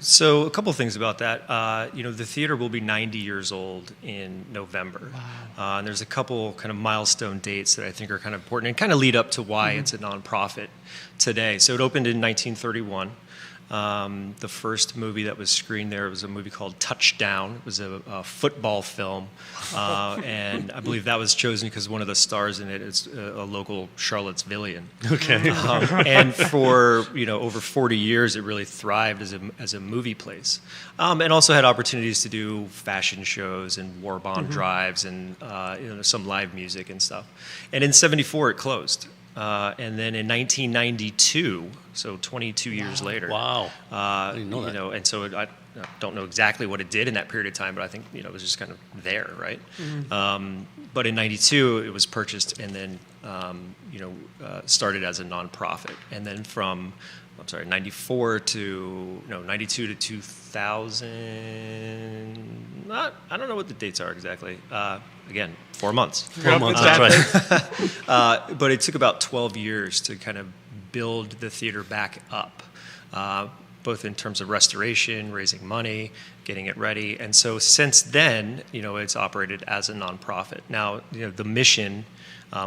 So a couple of things about that. The theater will be 90 years old in November. Wow. And there's a couple kind of milestone dates that I think are kind of important and kind of lead up to why it's a nonprofit today. So it opened in 1931. The first movie that was screened there was a movie called Touchdown. It was a football film, and I believe that was chosen because one of the stars in it is a local Charlottesvillian. Okay. And for over 40 years, it really thrived as a movie place, and also had opportunities to do fashion shows and war bond drives and some live music and stuff. And in '74, it closed. And then in 1992, so 22 years later. Wow. I didn't know that. And so I don't know exactly what it did in that period of time, but I think, it was just kind of there, right? But in 92, it was purchased and then, started as a nonprofit. And then from, 92 to 2000, I don't know what the dates are exactly. Again, 4 months. 4 months, that's right. But it took about 12 years to kind of build the theater back up, both in terms of restoration, raising money, getting it ready. And so since then, it's operated as a nonprofit. Now, the mission,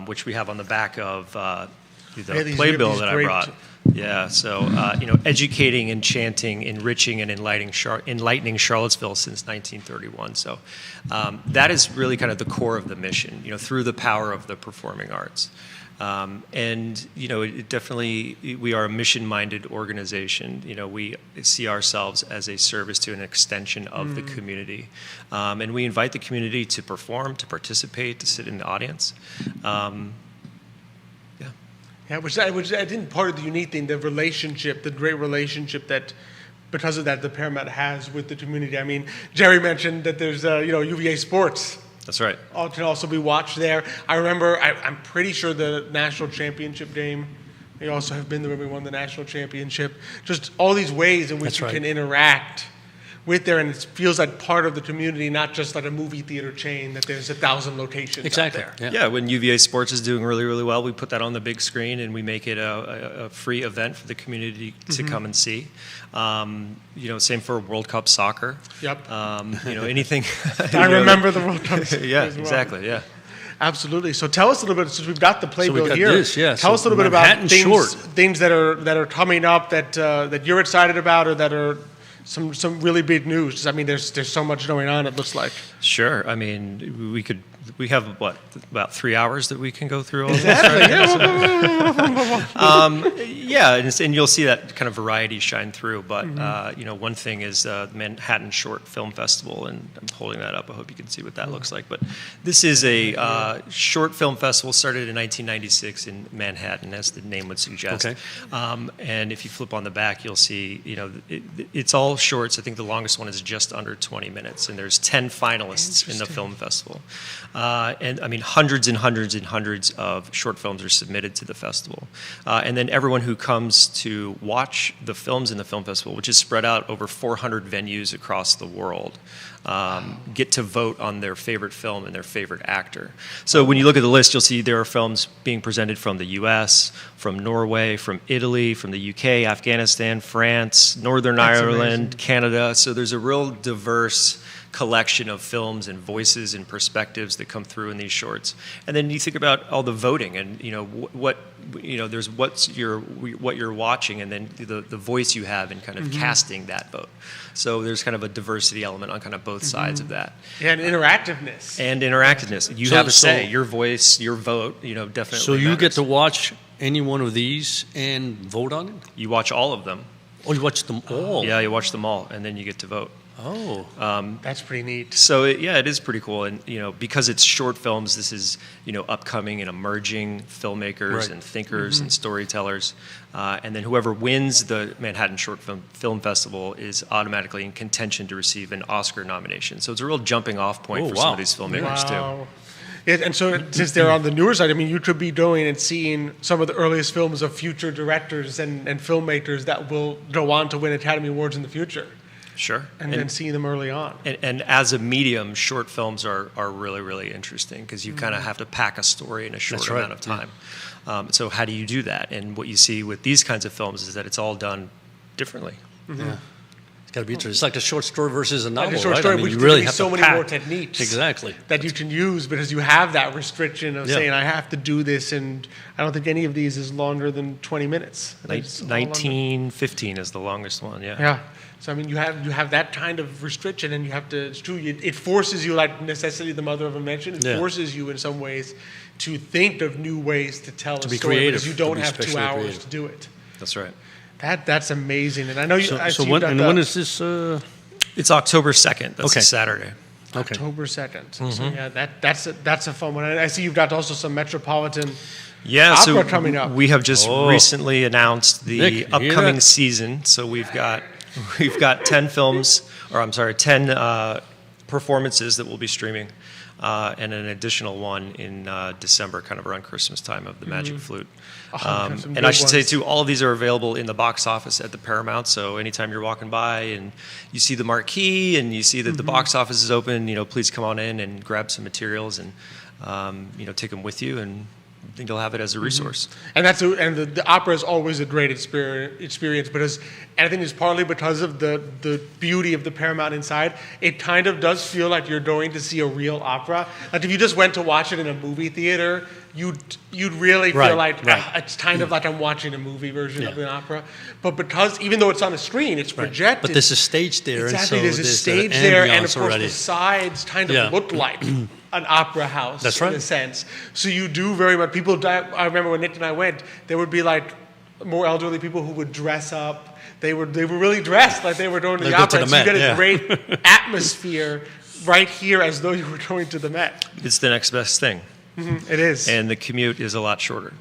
which we have on the back of the playbill that I brought. Yeah, so educating, enchanting, enriching, and enlightening Charlottesville since 1931. So that is really kind of the core of the mission, through the power of the performing arts. And it definitely, we are a mission-minded organization. We see ourselves as a service to an extension of the community, and we invite the community to perform, to participate, to sit in the audience. Yeah, which I think part of the unique thing, the great relationship that, because of that, the Paramount has with the community. I mean, Jerry mentioned that there's UVA Sports. That's right. Can also be watched there. I remember, I'm pretty sure the national championship game, they also have been there when we won the national championship. Just all these ways in which you can interact with there, and it feels like part of the community, not just like a movie theater chain, that there's 1,000 locations exactly. out there. Yeah, when UVA Sports is doing really, really well, we put that on the big screen and we make it a free event for the community to come and see. Same for World Cup soccer. Yep. Anything. I remember the World Cup soccer Yeah, as well. Exactly, yeah. Absolutely. So tell us a little bit, since we've got the playbill here. Tell us a little bit about things that are coming up that you're excited about, or that are some really big news. I mean, there's so much going on, it looks like. Sure. I mean, we have about 3 hours that we can go through all this. And you'll see that kind of variety shine through. But one thing is the Manhattan Short Film Festival, and I'm holding that up. I hope you can see what that looks like. But this is a short film festival started in 1996 in Manhattan, as the name would suggest. Okay. And if you flip on the back, you'll see it's all shorts. I think the longest one is just under 20 minutes, and there's 10 finalists in the film festival. And I mean, hundreds and hundreds and hundreds of short films are submitted to the festival. And then everyone who comes to watch the films in the film festival, which is spread out over 400 venues across the world, get to vote on their favorite film and their favorite actor. So when you look at the list, you'll see there are films being presented from the U.S., from Norway, from Italy, from the U.K., Afghanistan, France, Northern Ireland, Canada. So there's a real diverse collection of films and voices and perspectives that come through in these shorts. And then you think about all the voting, and there's what you're watching, and then the voice you have in kind of casting that vote. So there's kind of a diversity element on kind of both sides of that. Yeah, and interactiveness. You have a say. Your voice, your vote, definitely. So you matters. get to watch any one of these and vote on it? You watch all of them. Oh, you watch them all? Yeah, you watch them all, and then you get to vote. Oh, that's pretty neat. So it is pretty cool, and because it's short films, this is upcoming and emerging filmmakers and thinkers and storytellers, and then whoever wins the Manhattan Short Film Festival is automatically in contention to receive an Oscar nomination. So it's a real jumping off point for some of these filmmakers too. Yeah, and so since they're on the newer side, I mean, you could be going and seeing some of the earliest films of future directors and filmmakers that will go on to win Academy Awards in the future. Sure. And then seeing them early on. And as a medium, short films are really, really interesting because you kind of have to pack a story in a short amount of time. So how do you do that? And what you see with these kinds of films is that it's all done differently. Yeah. It's got to be interesting. It's like a short story versus a novel, like a short right? story, I mean, which you really have so many more techniques that you can use because you have that restriction of saying, I have to do this, and I don't think any of these is longer than 20 minutes. 19:15 is the longest one, Yeah. So I mean, you have that kind of restriction, and you have to. It's true. It forces you, like necessity, the mother of invention. It forces you in some ways to think of new ways to tell a story creative, because you don't have 2 hours to do it. That's right. That's amazing, and I know you. When is this? It's October 2nd. That's a Saturday. Okay. October 2nd. So yeah, that's a fun one. And I see you've got also some Metropolitan. Opera coming up. We have just recently announced the upcoming season. So we've got 10 performances that we'll be streaming, and an additional one in December, kind of around Christmas time, of the Magic Flute. And I should say too, all of these are available in the box office at the Paramount. So anytime you're walking by and you see the marquee and you see that the box office is open, please come on in and grab some materials and take them with you and think you'll have it as a resource. And the opera is always a great experience because, and I think it's partly because of the beauty of the Paramount inside. It kind of does feel like you're going to see a real opera. Like if you just went to watch it in a movie theater, you'd really feel like it's kind of like I'm watching a movie version of an opera. But because even though it's on a screen, it's projected. But there's a stage there. Exactly, and so there's a stage there, and of course already. the sides kind of look like an opera house. That's right. In a sense. So you do very much. I remember when Nick and I went, there would be like more elderly people who would dress up. They were really dressed like they were going to the opera. So you get a great atmosphere right here as though you were going to the Met. It's the next best thing. Mm-hmm. It is. And the commute is a lot shorter.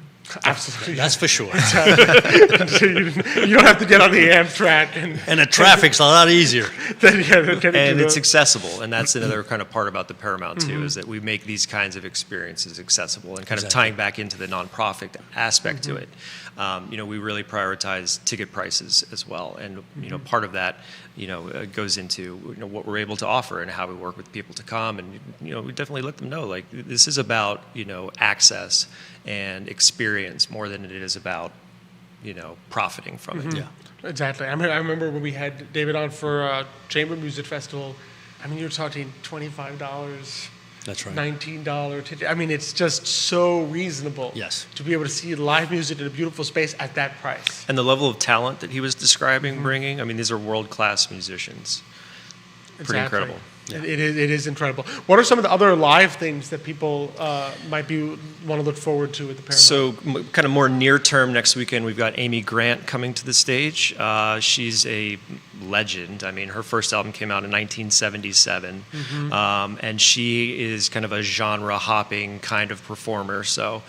Absolutely. That's for sure. So you don't have to get on the Amtrak. And the traffic's a lot easier. And it's accessible. And that's another kind of part about the Paramount, too, is that we make these kinds of experiences accessible and kind of tying back into the nonprofit aspect to it. We really prioritize ticket prices as well. And, part of that, goes into what we're able to offer and how we work with people to come. And, we definitely let them know, like, this is about, access and experience more than it is about, profiting from it. Yeah. Exactly. I remember when we had David on for Chamber Music Festival. I mean, you're talking $25. That's right. $19 ticket. I mean, it's just so reasonable. Yes. To be able to see live music in a beautiful space at that price. And the level of talent that he was describing, bringing. I mean, these are world-class musicians. Pretty incredible. Yeah. It is incredible. What are some of the other live things that people want to look forward to at the Paramount? So kind of more near term next weekend, we've got Amy Grant coming to the stage. She's a legend. I mean, her first album came out in 1977. And she is kind of a genre hopping kind of performer. So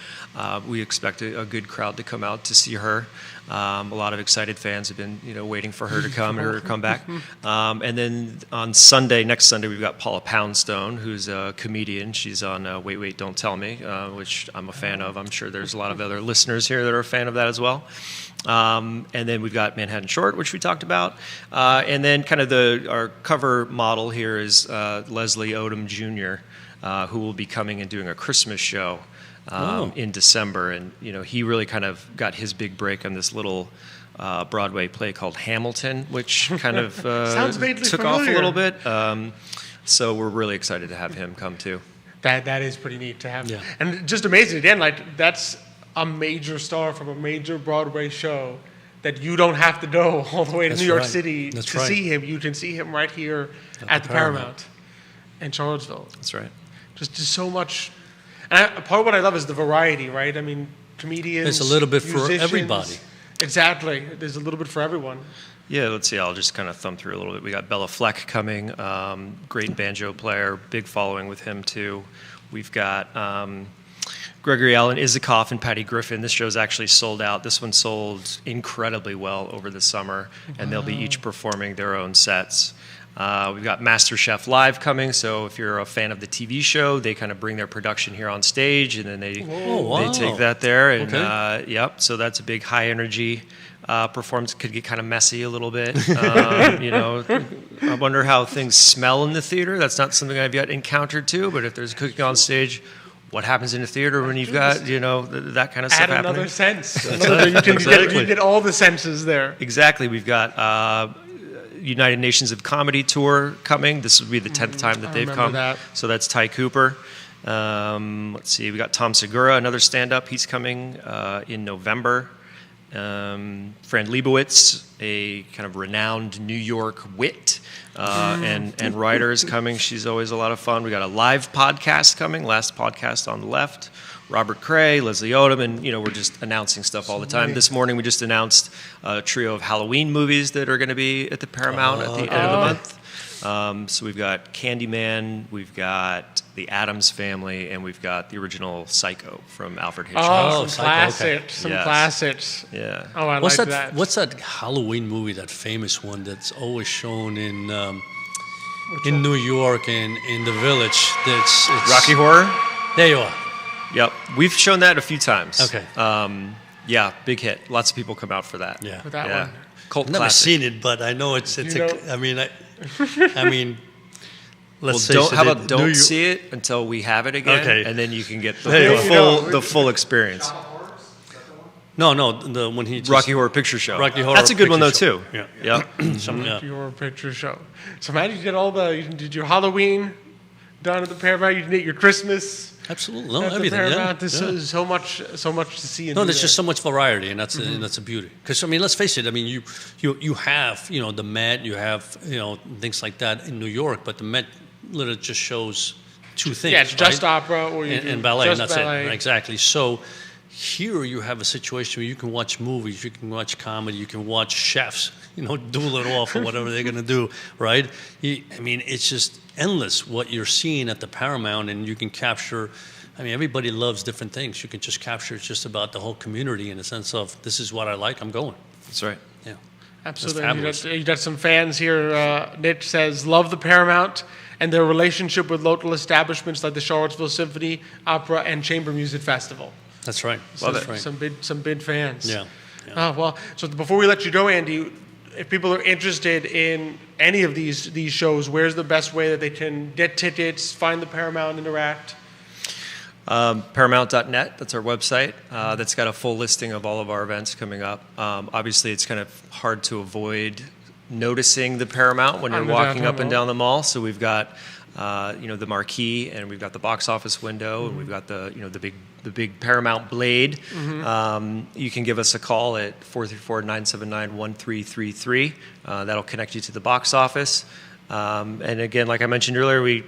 we expect a good crowd to come out to see her. A lot of excited fans have been, waiting for her to come back. And then on next Sunday, we've got Paula Poundstone, who's a comedian. She's on Wait, Wait, Don't Tell Me, which I'm a fan of. I'm sure there's a lot of other listeners here that are a fan of that as well. And then we've got Manhattan Short, which we talked about. And then kind of our cover model here is Leslie Odom Jr., who will be coming and doing a Christmas show. In December, and he really kind of got his big break on this little Broadway play called Hamilton, which kind of took off a little bit. So we're really excited to have him come too. That is pretty neat to have, and just amazing again. Like that's a major star from a major Broadway show that you don't have to go all the way to New York City to see him. You can see him right here at the Paramount in Charlottesville. That's right. Just so much. And part of what I love is the variety, right? I mean, comedians. There's a little bit for everybody. Exactly. There's a little bit for everyone. Yeah, let's see. I'll just kind of thumb through a little bit. We got Bella Fleck coming, great banjo player, big following with him too. We've got Gregory Alan Isikoff and Patty Griffin. This show's actually sold out. This one sold incredibly well over the summer, and they'll be each performing their own sets. We've got MasterChef Live coming, so if you're a fan of the TV show, they kind of bring their production here on stage, and then they take that there. And so that's a big high energy performance. Could get kind of messy a little bit. I wonder how things smell in the theater. That's not something I've yet encountered too, but if there's cooking on stage, what happens in the theater when you've got, that kind of stuff happening? Add another sense. You get all the senses there. Exactly. We've got United Nations of Comedy Tour coming. This will be the 10th time that they've come. So that's Ty Cooper. Let's see. We got Tom Segura, another stand-up. He's coming in November. Fran Lebowitz, a kind of renowned New York wit and writer, is coming. She's always a lot of fun. We got a live podcast coming. Last podcast on the left. Robert Cray, Leslie Odom, and we're just announcing stuff all the time. This morning we just announced a trio of Halloween movies that are going to be at the Paramount at the end of the month. So we've got Candyman, we've got The Addams Family, and we've got the original Psycho from Alfred Hitchcock. Some classics. Some classics. Yeah. Oh, I like that. What's that Halloween movie, that famous one that's always shown in New York and in the Village? It's Rocky Horror? There you are. Yep, we've shown that a few times. Okay. Yeah, big hit. Lots of people come out for that. Yeah. For that one. I've Cult never classic. seen it, but I know it's. I mean, How about don't see it until we have it again, and then you can get the full experience. No, when he just, Rocky Horror Picture Show. Rocky Horror. That's a good one though Show. too. Yeah. Rocky Horror Picture Show. So man, you did your Halloween down at the Paramount. You did your Christmas. Absolutely, no, everything. There's so much to see. No, there's just so much variety, and that's a beauty. Because I mean, let's face it. I mean, you have the Met, you have things like that in New York, but the Met literally just shows two things. Yeah, it's just right? opera or and ballet, and that's ballet. it. Exactly. So here you have a situation where you can watch movies, you can watch comedy, you can watch chefs, duel it off or whatever they're going to do, right? I mean, it's just endless what you're seeing at the Paramount, and you can capture. I mean, everybody loves different things. You can just capture just about the whole community in the sense of this is what I like, I'm going. That's right. Yeah. Absolutely. You got some fans here. Nick says, love the Paramount and their relationship with local establishments like the Charlottesville Symphony, Opera, and Chamber Music Festival. That's right. Love it. Right. Some big fans. Yeah. Oh, well, so before we let you go, Andy, if people are interested in any of these shows, where's the best way that they can get tickets, find the Paramount, interact? Paramount.net, that's our website. That's got a full listing of all of our events coming up. Obviously, it's kind of hard to avoid noticing the Paramount when you're walking up and down the mall. So we've got the marquee, and we've got the box office window, and we've got the big Paramount blade. You can give us a call at 434-979-1333. That'll connect you to the box office. And again, like I mentioned earlier,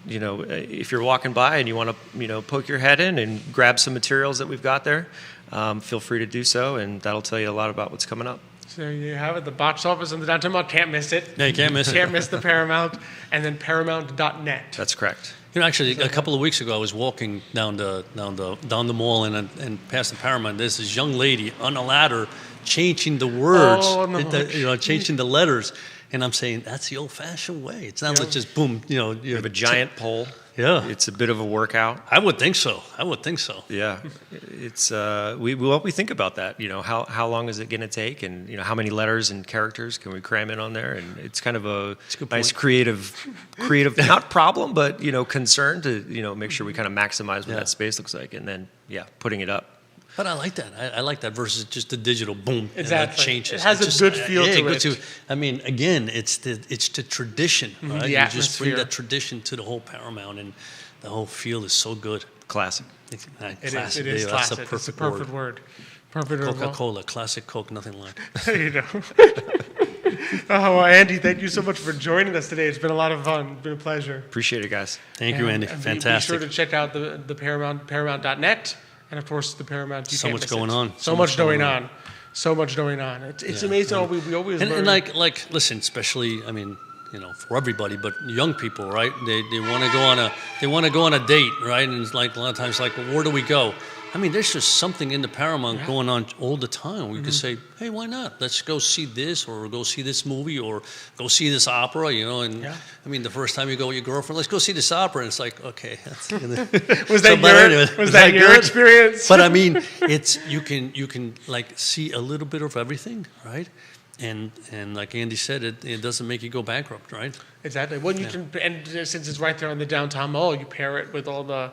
if you're walking by and you want to, poke your head in and grab some materials that we've got there, feel free to do so, and that'll tell you a lot about what's coming up. So there you have it, the box office in the downtown mall. Can't miss it. Yeah, you can't miss it. Can't miss the Paramount, and then Paramount.net. That's correct. Actually, a couple of weeks ago, I was walking down the mall and past the Paramount. There's this young lady on a ladder changing the words, changing the letters. And I'm saying that's the old-fashioned way. It's not like just boom, You have a giant pole. Yeah, it's a bit of a workout. I would think so. Yeah, it's we think about that. How long is it going to take, and how many letters and characters can we cram in on there? And it's kind of a nice creative not problem, but concern to make sure we kind of maximize what that space looks like, and then putting it up. But I like that. I like that versus just the digital boom. Exactly. Changes. It has a good feel to it. I mean, again, it's the tradition, right? The you atmosphere. just bring that tradition to the whole Paramount, and the whole feel is so good. Classic. It is That's classic. It's a perfect word. Perfect word. Coca-Cola, classic Coke, nothing like. There you go. Well, Andy, thank you so much for joining us today. It's been a lot of fun. It's been a pleasure. Appreciate it, guys. Thank you, Andy. Fantastic. Be sure to check out the Paramount.net. And of course, the Paramount. So much going on. So much going on. It's amazing. We always learn. And like, listen, especially, I mean, for everybody, but young people, right? They want to go on a date, right? And it's like a lot of times, like, well, where do we go? I mean, there's just something in the Paramount going on all the time. We could say, hey, why not? Let's go see this, or go see this movie, or go see this opera, And I mean, the first time you go with your girlfriend, let's go see this opera, and it's like, okay. Was that your experience? But I mean, you can like see a little bit of everything, right? And like Andy said, it doesn't make you go bankrupt, right? Exactly. Well, and since it's right there on the downtown mall, you pair it with all the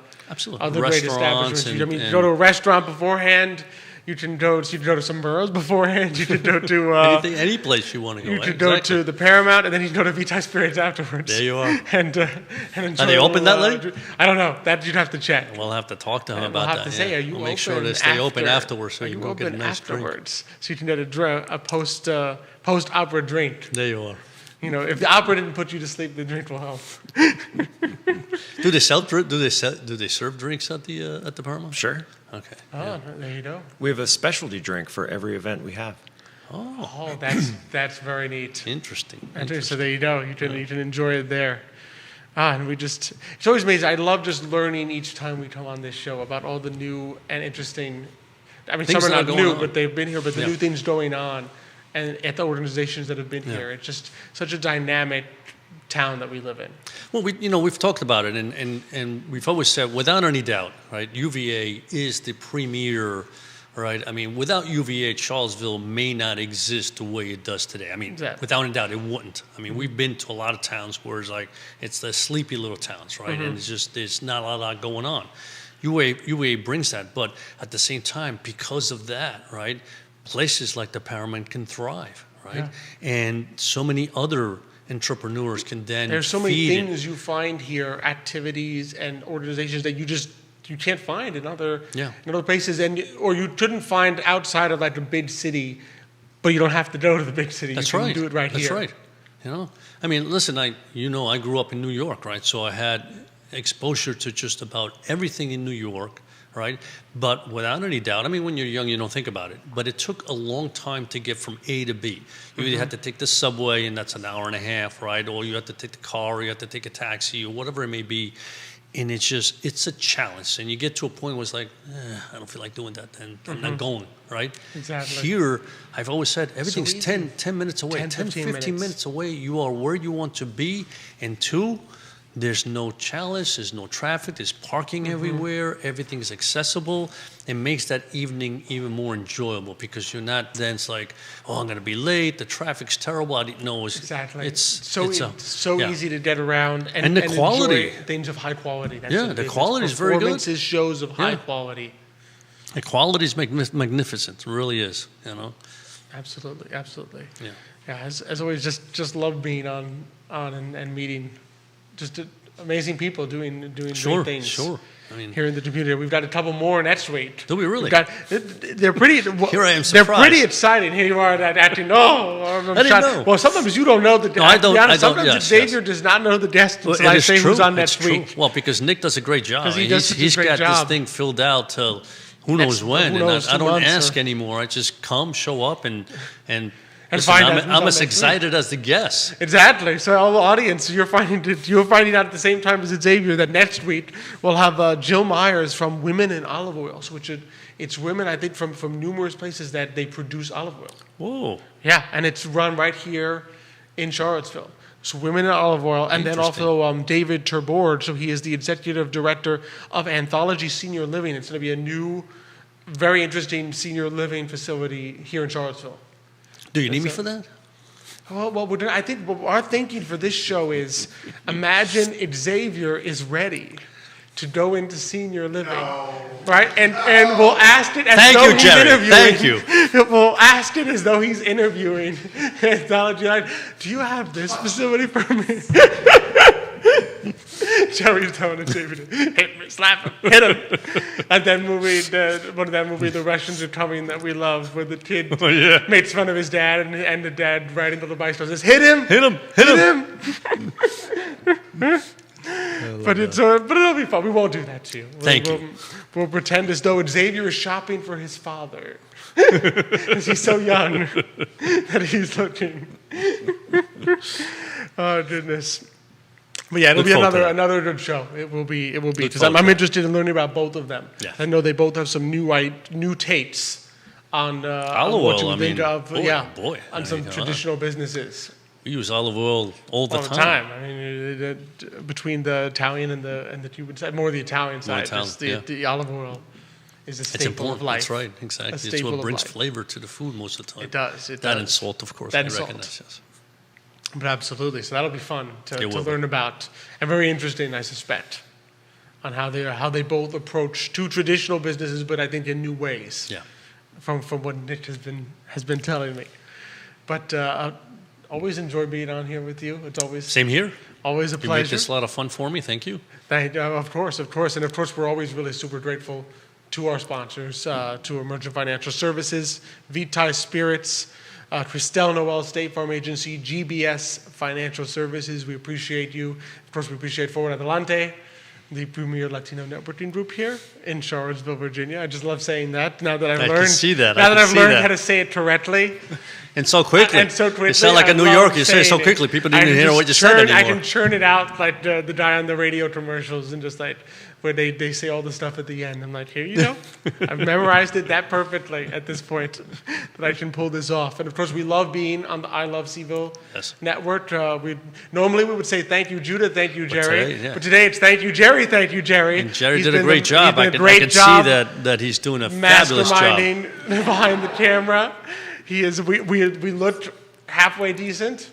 other great establishments. You go to a restaurant beforehand. You can go to some boroughs beforehand. You can go to any place you want to go. You can go to the Paramount, and then you can go to Vitae Spirits afterwards. There you are. And are they open that late? I don't know. That you'd have to check. We'll have to talk to him about that. We'll have to say, are you open? Make sure they stay open afterwards, so you can go get a nice afterwards, drink. So you can get a post-opera drink. There you are. If the opera didn't put you to sleep, the drink will help. Do they serve drinks at the Paramount? Sure. Okay. Oh, there you go. We have a specialty drink for every event we have. Oh, that's very neat. Interesting. So there you go. You can enjoy it there. And it's always amazing. I love just learning each time we come on this show about all the new and interesting. I mean, some are not new, but they've been here. But the new things going on, and at the organizations that have been here, it's just such a dynamic town that we live in. Well, we've talked about it, and we've always said, without any doubt, right? UVA is the premier right? I mean, without UVA, Charlottesville may not exist the way it does today. I mean, without a doubt, it wouldn't. I mean, we've been to a lot of towns where it's like, it's the sleepy little towns, right? And it's just, there's not a lot going on. UVA brings that, but at the same time, because of that, right, places like the Paramount can thrive, right? And so many other entrepreneurs can then there's so many things you find here, activities and organizations that you can't find in other places, or you shouldn't find outside of like a big city, but you don't have to go to the big city. That's you can right. do it right That's here. That's right. You know, I mean, listen, I grew up in New York, right? So I had exposure to just about everything in New York, right? But without any doubt, I mean, when you're young, you don't think about it. But it took a long time to get from A to B. You either had to take the subway, and that's an hour and a half, right? Or you had to take the car, or you had to take a taxi, or whatever it may be. And it's a challenge. And you get to a point where it's like, I don't feel like doing that, then I'm not going, right? Exactly. Here, I've always said, everything's 10 minutes away, 15 minutes away. You are where you want to be. And two, there's no challenge, there's no traffic, there's parking everywhere, everything is accessible. It makes that evening even more enjoyable because you're not then it's like, oh, I'm going to be late, the traffic's terrible. I didn't know. Exactly. It's so easy to get around and the quality. Enjoy things of high quality. That's the quality is very good. Performances, shows of high quality. The quality is magnificent. It really is, you know. Absolutely. Yeah. As always, just love being on and meeting just amazing people doing great things. Sure. I mean, here in the community, we've got a couple more next week. Do we really? They're pretty. Here I am surprised. They're pretty exciting. Here you are acting. I didn't know. Well, sometimes you don't know the. No, I don't. Sometimes Xavier does not know the guest until I say who's on next week. Well, because Nick does a great job. He's got this thing filled out till who knows when, and I don't ask anymore. I just come, show up, and listen, I'm as excited as the guests. Exactly. So, all the audience, you're finding out at the same time as Xavier that next week we'll have Jill Myers from Women in Olive Oil, which it's women, I think, from numerous places that they produce olive oil. Whoa. Yeah, and it's run right here in Charlottesville. So Women in Olive Oil, and then also David Turbord. So he is the executive director of Anthology Senior Living. It's going to be a new, very interesting senior living facility here in Charlottesville. Do you need me for that? Well, I think our thinking for this show is imagine Xavier is ready to go into senior living, right? And we'll ask it as though he's interviewing. Thank you. We'll ask it as though he's interviewing. Do you have this facility for me? Jerry's telling it, David, hit me, slap him, hit him. And then one of that movie, The Russians Are Coming, that we love, where the kid makes fun of his dad, and the dad riding the bicycle says, hit him. But it'll be fun. We won't do that to you. Thank you. We'll pretend as though Xavier is shopping for his father. Because he's so young that he's looking. Oh, goodness. But yeah, it'll be another good show. It will be because I'm interested in learning about both of them. Yeah. I know they both have some new takes on olive what oil. you think of on some traditional businesses. We use olive oil all the time. I mean, between the Italian and the Cuban side, more the Italian side, the olive oil is a staple of life. That's right, exactly. It's what brings flavor to the food most of the time. It does. That and salt, of course. That I and recognize. salt. Yes. But absolutely, so that'll be fun to learn about, and very interesting, I suspect, on how they both approach two traditional businesses, but I think in new ways. Yeah. From what Nick has been telling me, but always enjoy being on here with you. It's always same here. Always a pleasure. You make this a lot of fun for me. Thank you. Of course, and of course, we're always really super grateful to our sponsors, to Emergent Financial Services, Vitae Spirits. Christelle Noel State Farm Agency, GBS Financial Services. We appreciate you. Of course, we appreciate Forward Adelante, the premier Latino networking group here in Charlottesville, Virginia. I just love saying that. Now that I've learned how to say it correctly. And so quickly. You sound like a New Yorker. You say it so quickly. People didn't even hear what you said anymore. I can churn it out like the guy on the radio commercials and just like where they say all the stuff at the end. I'm like, here you go. I've memorized it that perfectly at this point that I can pull this off. And of course, we love being on the I Love Seville network. Normally we would say thank you, Judah, thank you, Jerry. But today it's thank you, Jerry, thank you, Jerry. And Jerry did a great job. I can see that he's doing a fabulous job. Masterminding behind the camera. He is. We looked halfway decent.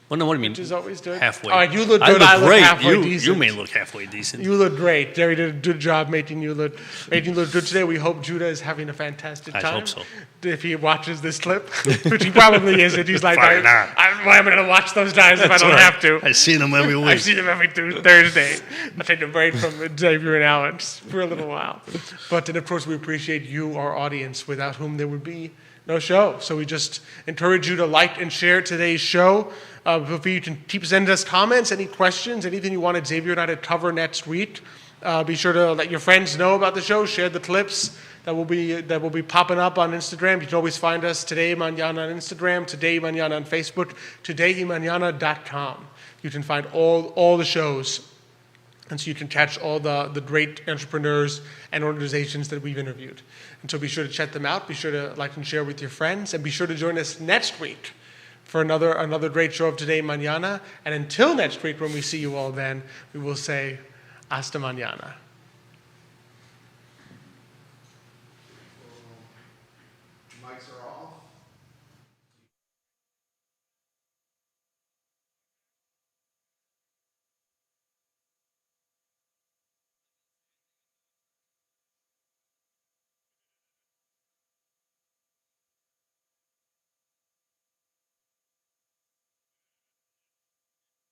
Well, no, what do you mean? Which is always good. Halfway. All right, you look good. I look great. halfway decent. You may look halfway decent. You look great. Jerry did a good job making you look good today. We hope Judah is having a fantastic time. I hope so. If he watches this clip, which he probably isn't. He's like, why am I going to watch those guys if I don't have to? I see them every week. I see them every Thursday. I take a break from Xavier and Alex for a little while. But then, of course, we appreciate you, our audience, without whom there would be no show. So we just encourage you to like and share today's show. You can keep sending us comments, any questions, anything you wanted Xavier and I to cover next week. Be sure to let your friends know about the show. Share the clips that will be popping up on Instagram. You can always find us Today Mañana on Instagram, Today Mañana on Facebook, todaymañana.com. You can find all the shows. And so you can catch all the great entrepreneurs and organizations that we've interviewed. And so be sure to check them out. Be sure to like and share with your friends. And be sure to join us next week for another great show of Today Mañana. And until next week, when we see you all then, we will say, hasta mañana. Mics are off.